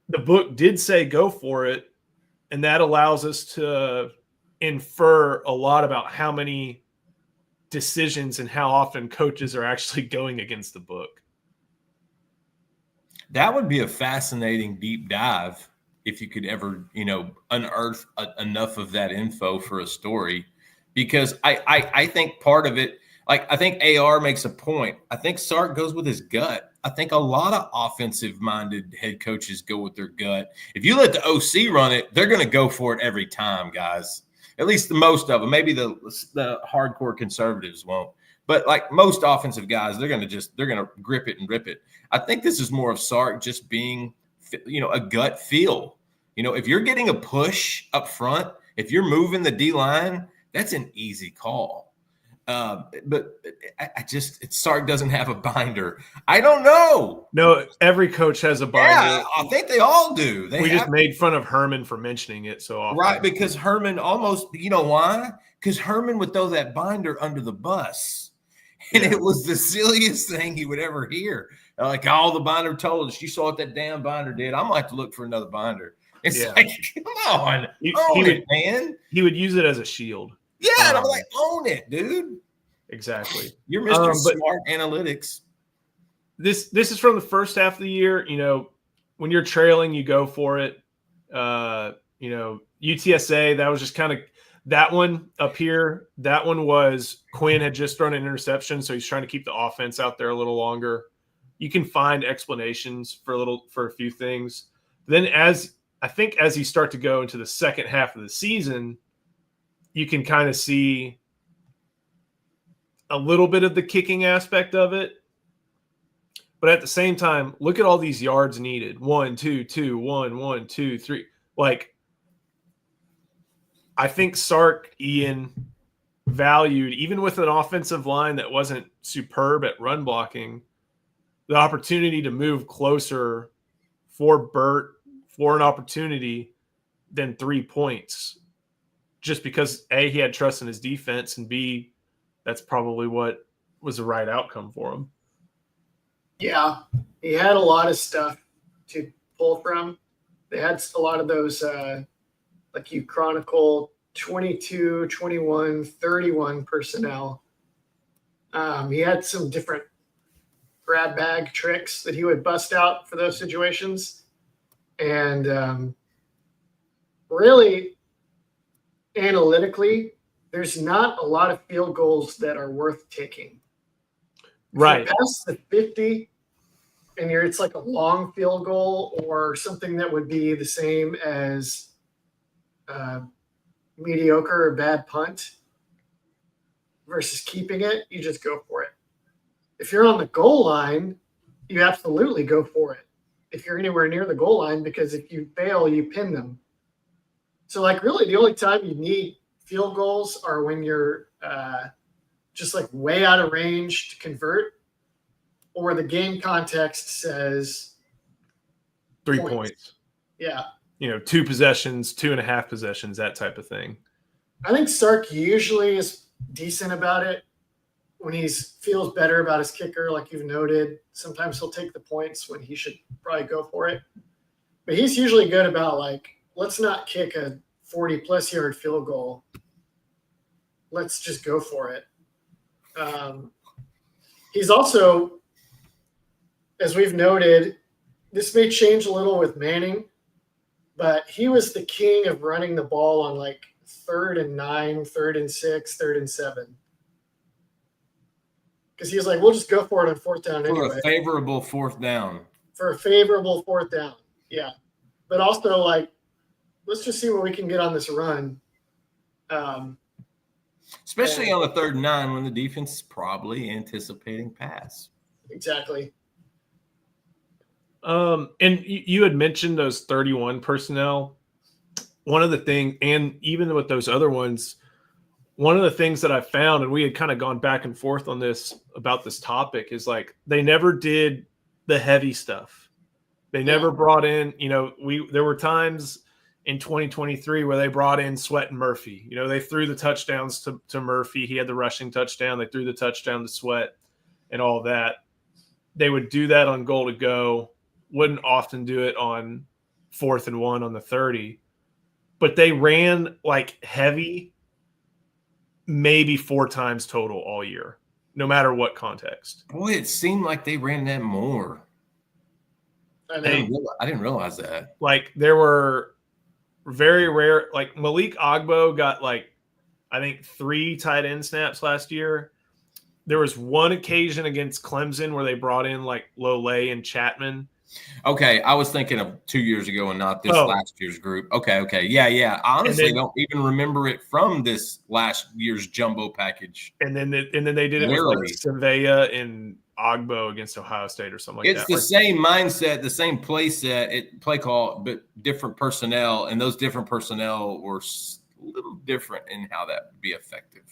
the book did say go for it, and that allows us to infer a lot about how many decisions and how often coaches are actually going against the book. That would be a fascinating deep dive if you could ever, unearth enough of that info for a story, because I think part of it, like, I think AR makes a point. I think Sark goes with his gut. I think a lot of offensive-minded head coaches go with their gut. If you let the OC run it, they're going to go for it every time, guys. At least the most of them. Maybe the hardcore conservatives won't. But like most offensive guys, they're going to grip it and rip it. I think this is more of Sark just being, a gut feel. If you're getting a push up front, if you're moving the D-line, That's an easy call. But Sark doesn't have a binder. I don't know. No, every coach has a binder. Yeah, I think they all do. We just made fun of Herman for mentioning it so often. Right, because Herman almost, you know why? Because Herman would throw that binder under the bus. And it was the silliest thing he would ever hear. Like, all the binder told us, you saw what that damn binder did. I'm going to have to look for another binder. It's like, come on, own it, man. He would use it as a shield. Yeah, and I'm like, own it, dude. Exactly. You're Mr. Smart Analytics. This is from the first half of the year. You know, when you're trailing, you go for it. You know, UTSA, that was just kind of that one up here. That one was Quinn had just thrown an interception, so he's trying to keep the offense out there a little longer. You can find explanations for a few things. Then as you start to go into the second half of the season, you can kind of see a little bit of the kicking aspect of it. But at the same time, look at all these yards needed. 1, 2, 2, 1, 1, 2, 3. Like, I think Sark, Ian, valued, even with an offensive line that wasn't superb at run blocking, the opportunity to move closer for Burt for an opportunity than 3 points. Just because, A, he had trust in his defense, and B, that's probably what was the right outcome for him. Yeah, he had a lot of stuff to pull from. They had a lot of those, like you chronicle, 22, 21, 31 personnel. He had some different grab bag tricks that he would bust out for those situations. And really, analytically, there's not a lot of field goals that are worth taking. Right. Past the 50, and it's like a long field goal or something that would be the same as mediocre or bad punt versus keeping it, you just go for it. If you're on the goal line, you absolutely go for it. If you're anywhere near the goal line, because if you fail, you pin them. So, like, really the only time you need field goals are when you're just like way out of range to convert, or the game context says 3 points. Yeah. You know, 2 possessions, 2.5 possessions, that type of thing. I think Sark usually is decent about it when he feels better about his kicker, like you've noted. Sometimes he'll take the points when he should probably go for it. But he's usually good about, like, let's not kick a 40-plus yard field goal. Let's just go for it. He's also, as we've noted, this may change a little with Manning, but he was the king of running the ball on, like, 3rd and 9, 3rd and 6, 3rd and 7. Because he was like, we'll just go for it on 4th down anyway. For a favorable 4th down. For a favorable 4th down, yeah. But also, like, let's just see what we can get on this run. Especially on the 3rd and 9 when the defense is probably anticipating pass. Exactly. And you had mentioned those 31 personnel. One of the things, and even with those other ones, one of the things that I found, and we had kind of gone back and forth on this about this topic, is like they never did the heavy stuff. They never brought in, you know, there were times in 2023 where they brought in Sweat and Murphy. You know, they threw the touchdowns to Murphy. He had the rushing touchdown. They threw the touchdown to Sweat and all that. They would do that on goal to go. Wouldn't often do it on 4th and 1 on the 30. But they ran like heavy maybe 4 times total all year, no matter what context. Boy, it seemed like they ran that more. I didn't realize that. Like, there were very rare, like Malik Agbo got, like, I think 3 tight end snaps last year. There was one occasion against Clemson where they brought in like Lole and Chapman. Okay, I was thinking of 2 years ago and not this last year's group. Okay. Yeah. I honestly don't even remember it from this last year's jumbo package. And then they did it with like Surveya and Agbo against Ohio State or something like that. It's the same mindset, the same play set, play call, but different personnel. And those different personnel were a little little different in how that would be effective.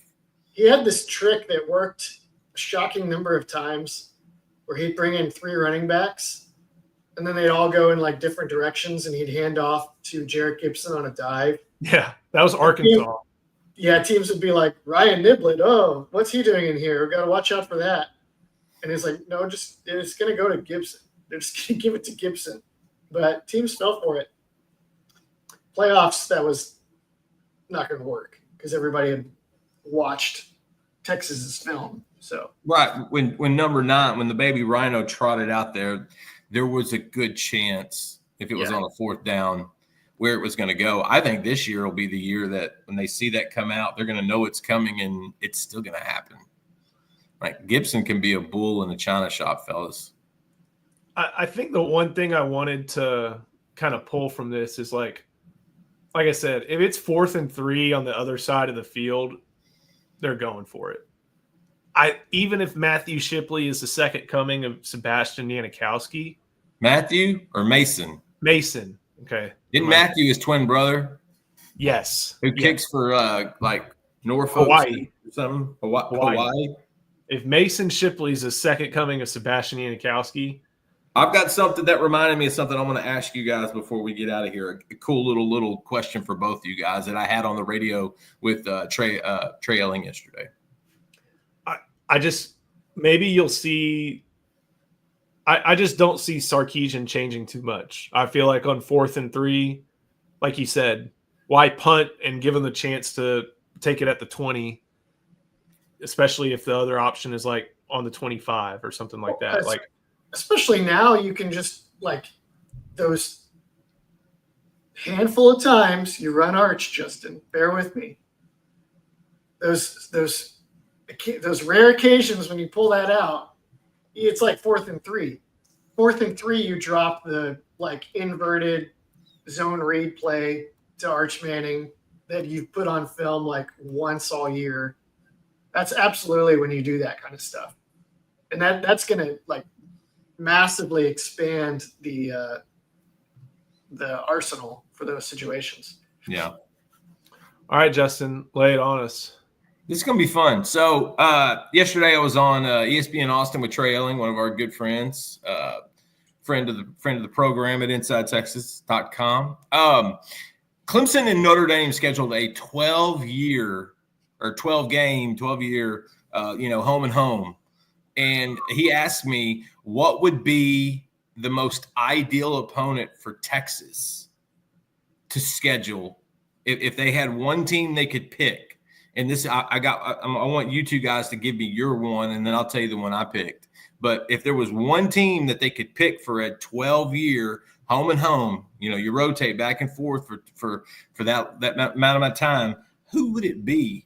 He had this trick that worked a shocking number of times where he'd bring in 3 running backs and then they'd all go in like different directions and he'd hand off to Jarrett Gibson on a dive. Yeah, that was Arkansas. Yeah, teams would be like, Ryan Niblett, oh, what's he doing in here? We got to watch out for that. And he's like, no, it's going to go to Gibson. They're just going to give it to Gibson. But teams fell for it. Playoffs, that was not going to work because everybody had watched Texas's film. So right when number 9, when the baby Rhino trotted out there, there was a good chance if it was on a 4th down where it was going to go. I think this year will be the year that when they see that come out, they're going to know it's coming and it's still going to happen. Like Gibson can be a bull in a china shop, fellas. I think the one thing I wanted to kind of pull from this is like I said, if it's 4th and 3 on the other side of the field, they're going for it. Even if Matthew Shipley is the second coming of Sebastian Janikowski. Matthew or Mason? Mason. Okay. Didn't Matthew his twin brother? Yes. Who kicks for like Norfolk Hawaii. Or something? Hawaii. If Mason Shipley is the second coming of Sebastian Janikowski. I've got something that reminded me of something I want to ask you guys before we get out of here. A cool little question for both of you guys that I had on the radio with Trey Elling yesterday. I just maybe you'll see. I just don't see Sarkisian changing too much. I feel like on 4th and 3, like you said, why punt and give them the chance to take it at the 20, especially if the other option is like on the 25 or something like that. Like, especially now, you can just like those handful of times you run Arch, Justin. Bear with me. Those rare occasions when you pull that out, it's like 4th and 3. 4th and 3, you drop the like inverted zone read play to Arch Manning that you've put on film like once all year. That's absolutely when you do that kind of stuff, and that's gonna like massively expand the arsenal for those situations. Yeah. All right, Justin, lay it on us. This is going to be fun. So yesterday I was on ESPN Austin with Trey Elling, one of our good friends, friend of the program at InsideTexas.com. Clemson and Notre Dame scheduled a 12-year home and home. And he asked me what would be the most ideal opponent for Texas to schedule if they had one team they could pick. And this, I want you two guys to give me your one, and then I'll tell you the one I picked. But if there was one team that they could pick for a 12-year home and home, you rotate back and forth for that amount of time, who would it be?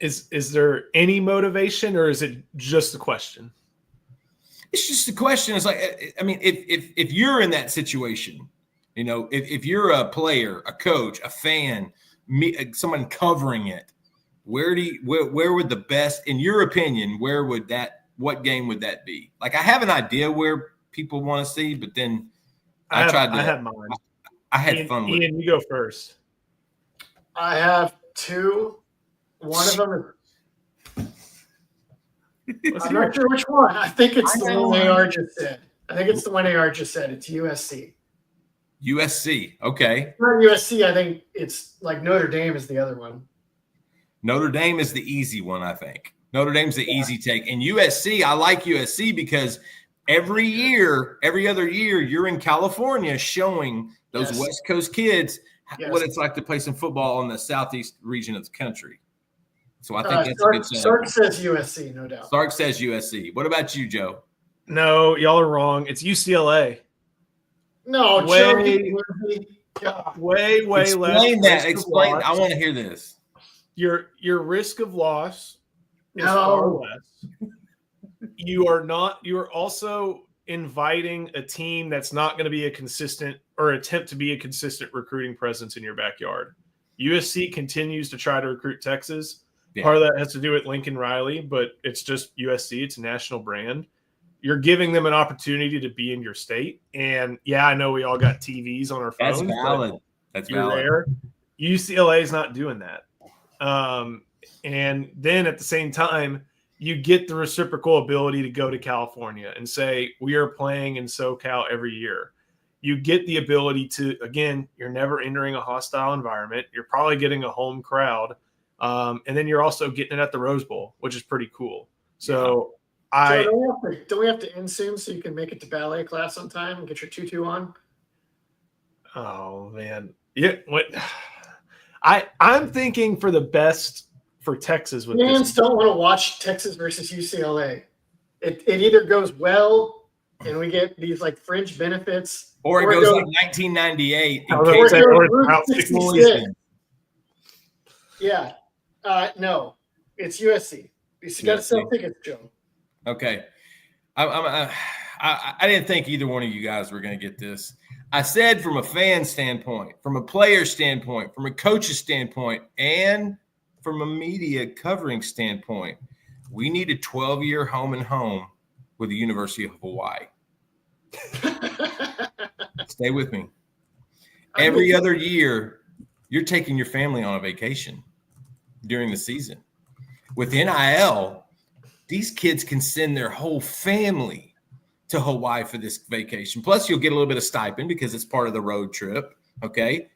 Is there any motivation, or is it just a question? It's just a question. It's like, I mean, if you're in that situation, if you're a player, a coach, a fan, someone covering it, where would the best, in your opinion, what game would that be? Like, I have an idea where people want to see, but then I had mine. I had fun with it. Ian, you go first. I have 2. One of them is I'm not sure which one. I think it's the one AR just said. It's USC. USC. Okay. Not USC. I think it's like Notre Dame is the other one. Notre Dame is the easy one, I think. Notre Dame's the easy take. And USC, I like USC because every other year, you're in California showing those West Coast kids what it's like to play some football in the southeast region of the country. So I think that's a good sign. Sark says USC, no doubt. Sark says USC. What about you, Joe? No, y'all are wrong. It's UCLA. No, way Explain less. Explain. I want to hear this. Your risk of loss is far less. You are also inviting a team that's not going to be a consistent or attempt to be a consistent recruiting presence in your backyard. USC continues to try to recruit Texas. Yeah. Part of that has to do with Lincoln Riley, but it's just USC. It's a national brand. You're giving them an opportunity to be in your state. And, I know we all got TVs on our phones. That's valid. That's valid. There. UCLA is not doing that. And then at the same time, you get the reciprocal ability to go to California and say, we are playing in SoCal every year. You get the ability to, again, you're never entering a hostile environment. You're probably getting a home crowd. And then you're also getting it at the Rose Bowl, which is pretty cool. So don't we have to end soon so you can make it to ballet class on time and get your tutu on? Oh man. Yeah. What I'm thinking for the best for Texas with Fans don't want to watch Texas versus UCLA. It either goes well and we get these like fringe benefits, or it goes like 1998. Yeah. No, it's USC. You got to sell tickets, Joe. Okay. I didn't think either one of you guys were going to get this. I said from a fan standpoint, from a player standpoint, from a coach's standpoint, and from a media covering standpoint, we need a 12-year home and home with the University of Hawaii. Stay with me. Every other year, you're taking your family on a vacation during the season. With NIL, these kids can send their whole family to Hawaii for this vacation. Plus, you'll get a little bit of stipend because it's part of the road trip, okay?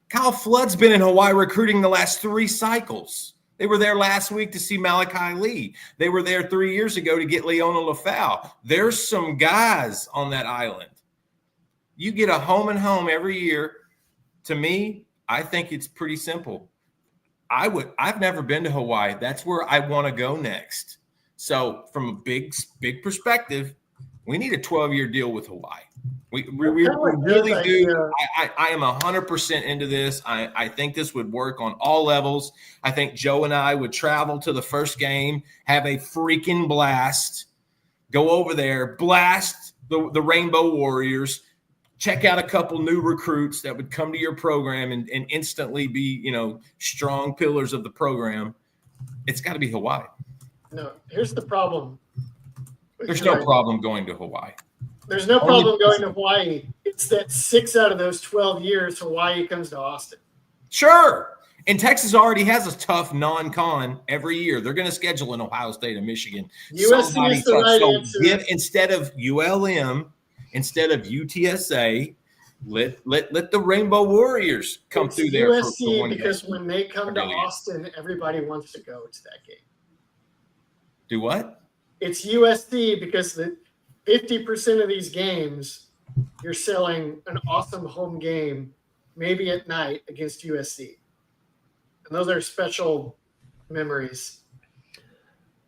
Kyle Flood's been in Hawaii recruiting the last 3 cycles. They were there last week to see Malachi Lee. They were there 3 years ago to get Leona Lafau. There's some guys on that island. You get a home and home every year. To me, I think it's pretty simple. I've never been to Hawaii. That's where I want to go next. So from a big perspective, we need a 12-year deal with Hawaii. We really do. I am 100% into this. I think this would work on all levels. I think Joe and I would travel to the first game, have a freaking blast, go over there, blast the Rainbow Warriors, check out a couple new recruits that would come to your program and instantly be, strong pillars of the program. It's got to be Hawaii. No, here's the problem. There's no problem going to Hawaii. There's no problem going to Hawaii. It's that 6 out of those 12 years, Hawaii comes to Austin. Sure. And Texas already has a tough non-con every year. They're going to schedule in Ohio State and Michigan. USC is the right answer. Instead of ULM, instead of UTSA, let the Rainbow Warriors come through there. USC for because when they come to Austin, everybody wants to go to that game. Do what? It's USC because the 50% of these games, you're selling an awesome home game, maybe at night against USC. And those are special memories.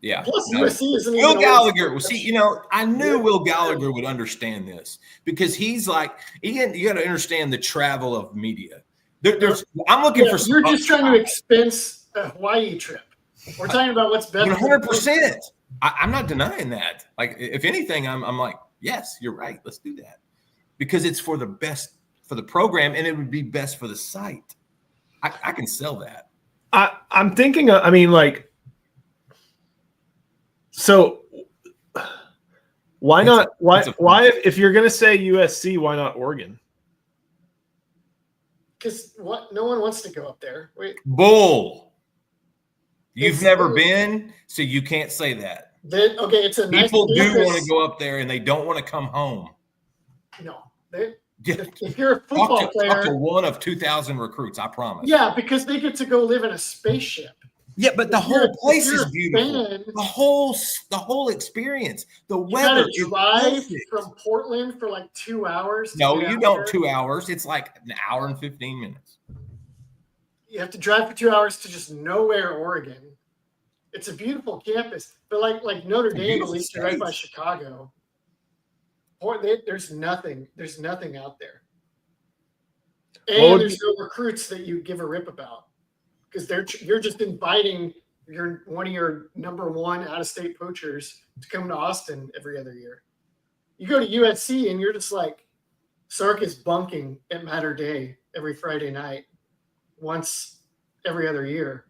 Yeah. Plus, USC isn't Will Gallagher. See, I knew Will Gallagher would understand this because he's like, you got to understand the travel of media. I'm looking for. You're just trying to expense a Hawaii trip. We're talking about what's best. 100%. I'm not denying that. Like, if anything, I'm like, yes, you're right. Let's do that because it's for the best for the program, and it would be best for the site. I can sell that. I'm thinking. So why not? Why if you're going to say USC, why not Oregon? Because no one wants to go up there. Wait. Bull. You've never been, so you can't say that. It's a nice people campus. Do want to go up there, and they don't want to come home. No, if you're a football player, talk to one of 2,000 recruits, I promise. Yeah, because they get to go live in a spaceship. Yeah, but the whole place is beautiful. The whole experience, the weather. You drive from Portland for like 2 hours. No, you don't. 2 hours. It's like an hour and 15 minutes. You have to drive for 2 hours to just nowhere, Oregon. It's a beautiful campus, but like Notre Dame, at least right by Chicago. There's nothing. There's nothing out there, and there's no recruits that you give a rip about because you're just inviting one of your number 1 out-of-state poachers to come to Austin every other year. You go to USC and you're just like, Sark is bunking at Mater Day every Friday night. Once every other year.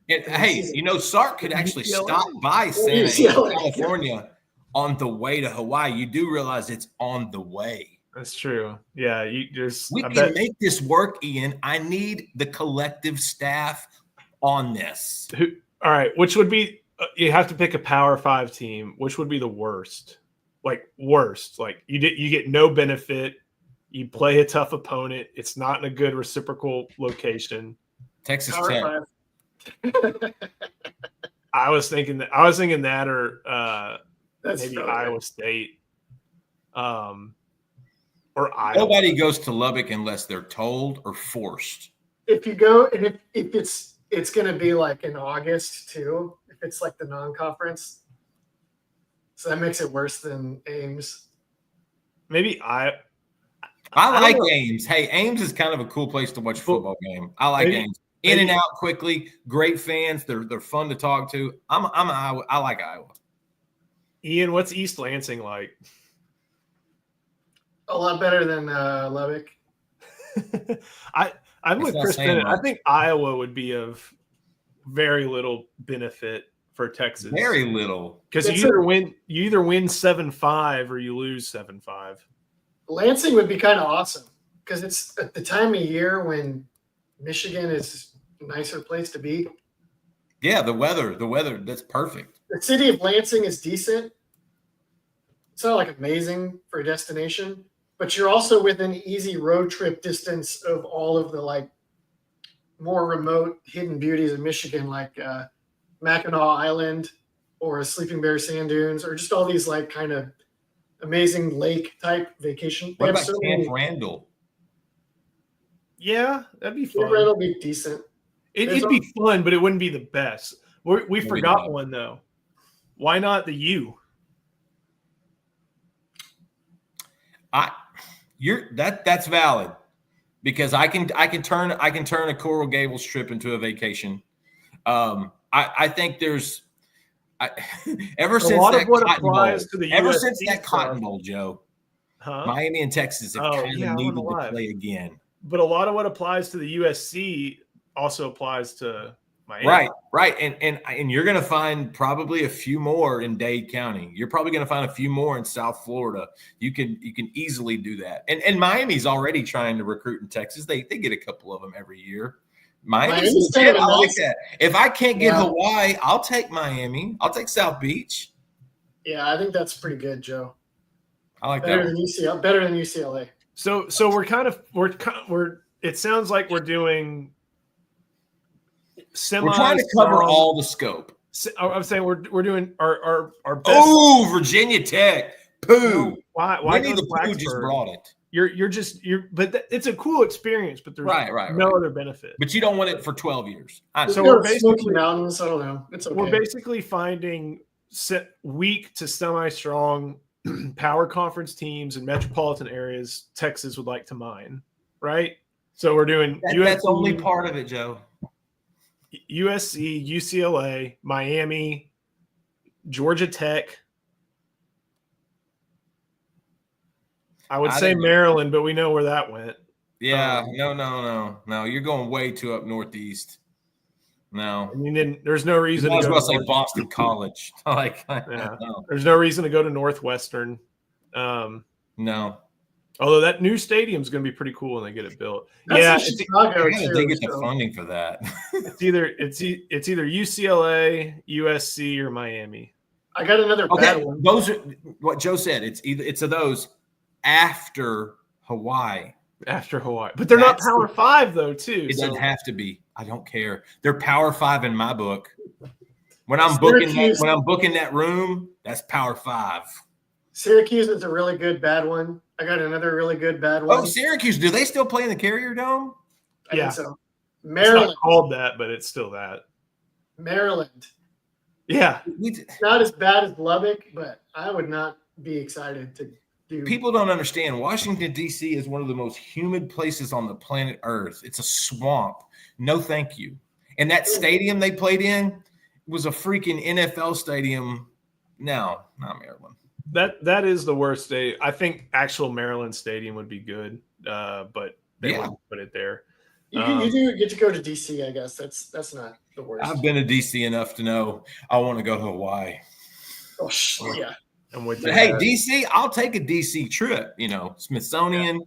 Sark could actually stop by Santa Ana, California on the way to Hawaii. You do realize it's on the way. That's true. Yeah, We I can bet make this work, Ian. I need the collective staff on this. all right, which would be you have to pick a Power 5 team. Which would be the worst? Like worst. Like you get no benefit. You play a tough opponent. It's not in a good reciprocal location. Texas Power Tech. 5. I was thinking that or maybe Iowa Right. State. Or Iowa. Nobody goes to Lubbock unless they're told or forced. If you go and if it's going to be like in August too, if it's like the non-conference, so that makes it worse than Ames. Maybe I like Ames. Hey, Ames is kind of a cool place to watch a football game. I like Ames. In and out quickly, great fans. They're fun to talk to. I like Iowa. Ian, what's East Lansing like? A lot better than Lubbock. I'm with Chris Bennett. I think Iowa would be of very little benefit for Texas. Very little, because you either win 7-5 or you lose 7-5. Lansing would be kind of awesome because it's at the time of year when Michigan is a nicer place to be. Yeah, the weather, that's perfect. The city of Lansing is decent. It's not like amazing for a destination, but you're also within easy road trip distance of all of the like more remote hidden beauties of Michigan, like Mackinac Island or Sleeping Bear Sand Dunes, or just all these like kind of amazing lake type vacation. What about Camp Randall? Yeah, that'd be fun. Camp Randall would be decent. It'd be fun, but it wouldn't be the best. We forgot one though. Why not the U? That's valid because I can turn a Coral Gables trip into a vacation. I think there's ever since that Cotton Bowl, Joe, Miami and Texas have kind of needed to play again. But a lot of what applies to the USC also applies to Miami. Right, and you're going to find probably a few more in Dade County. You're probably going to find a few more in South Florida. You can easily do that. And Miami's already trying to recruit in Texas. They get a couple of them every year. Miami's kind of like that. If I can't get Hawaii, I'll take Miami. I'll take South Beach. Yeah, I think that's pretty good, Joe. I like better that. Than UCLA, better than UCLA. So we're it sounds like we're doing we're trying to cover all the scope. I'm saying we're doing our best. Oh, Virginia Tech. Pooh. No, why Winnie the Pooh just brought it. But it's a cool experience, but there's no other benefit. But you don't want it for 12 years. So we're basically mountains. I don't know. It's okay. We're basically finding weak to semi-strong power conference teams in metropolitan areas Texas would like to mine, right? So we're doing that's only part of it, Joe. USC, UCLA, Miami, Georgia Tech. I would say Maryland, but we know where that went. Yeah, no. You're going way too up northeast. No. I mean, there's no reason to go to say Boston College. No. There's no reason to go to Northwestern. No. Although that new stadium is going to be pretty cool when they get it built. That's Chicago too. They get the funding for that. It's either UCLA, USC, or Miami. I got another bad one. Those are what Joe said. It's of those after Hawaii. After Hawaii, but they're not Power 5 though. Too. It doesn't have to be. I don't care. They're Power 5 in my book. When I'm booking that room, that's Power 5. Syracuse is a really good bad one. I got another really good bad one. Oh, Syracuse. Do they still play in the Carrier Dome? I think so. Maryland. It's not called that, but it's still that. Maryland. Yeah. It's not as bad as Lubbock, but I would not be excited to do. People don't understand. Washington, D.C. is one of the most humid places on the planet Earth. It's a swamp. No, thank you. And that stadium they played in was a freaking NFL stadium. No, not Maryland. That is the worst stadium. I think actual Maryland Stadium would be good, but they wouldn't put it there. You do get to go to DC, I guess. That's not the worst. I've been to DC enough to know I want to go to Hawaii. Oh, yeah. And with But hey, DC, I'll take a DC trip. You know, Smithsonian,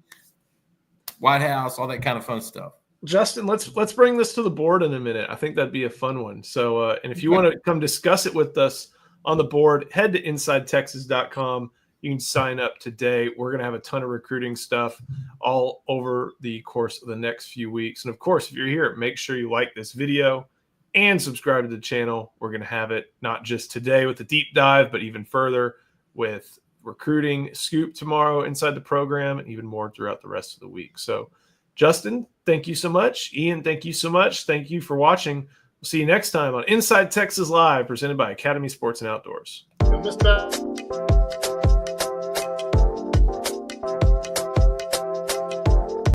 White House, all that kind of fun stuff. Justin, let's bring this to the board in a minute. I think that'd be a fun one. So, and if you want to come discuss it with us on the board, head to InsideTexas.com. You can sign up today. We're going to have a ton of recruiting stuff all over the course of the next few weeks. And of course, if you're here, make sure you like this video and subscribe to the channel. We're going to have it not just today with the deep dive, but even further with recruiting scoop tomorrow inside the program and even more throughout the rest of the week. So, Justin, thank you so much. Ian, thank you so much. Thank you for watching. We'll see you next time on Inside Texas Live, presented by Academy Sports and Outdoors. Don't miss that.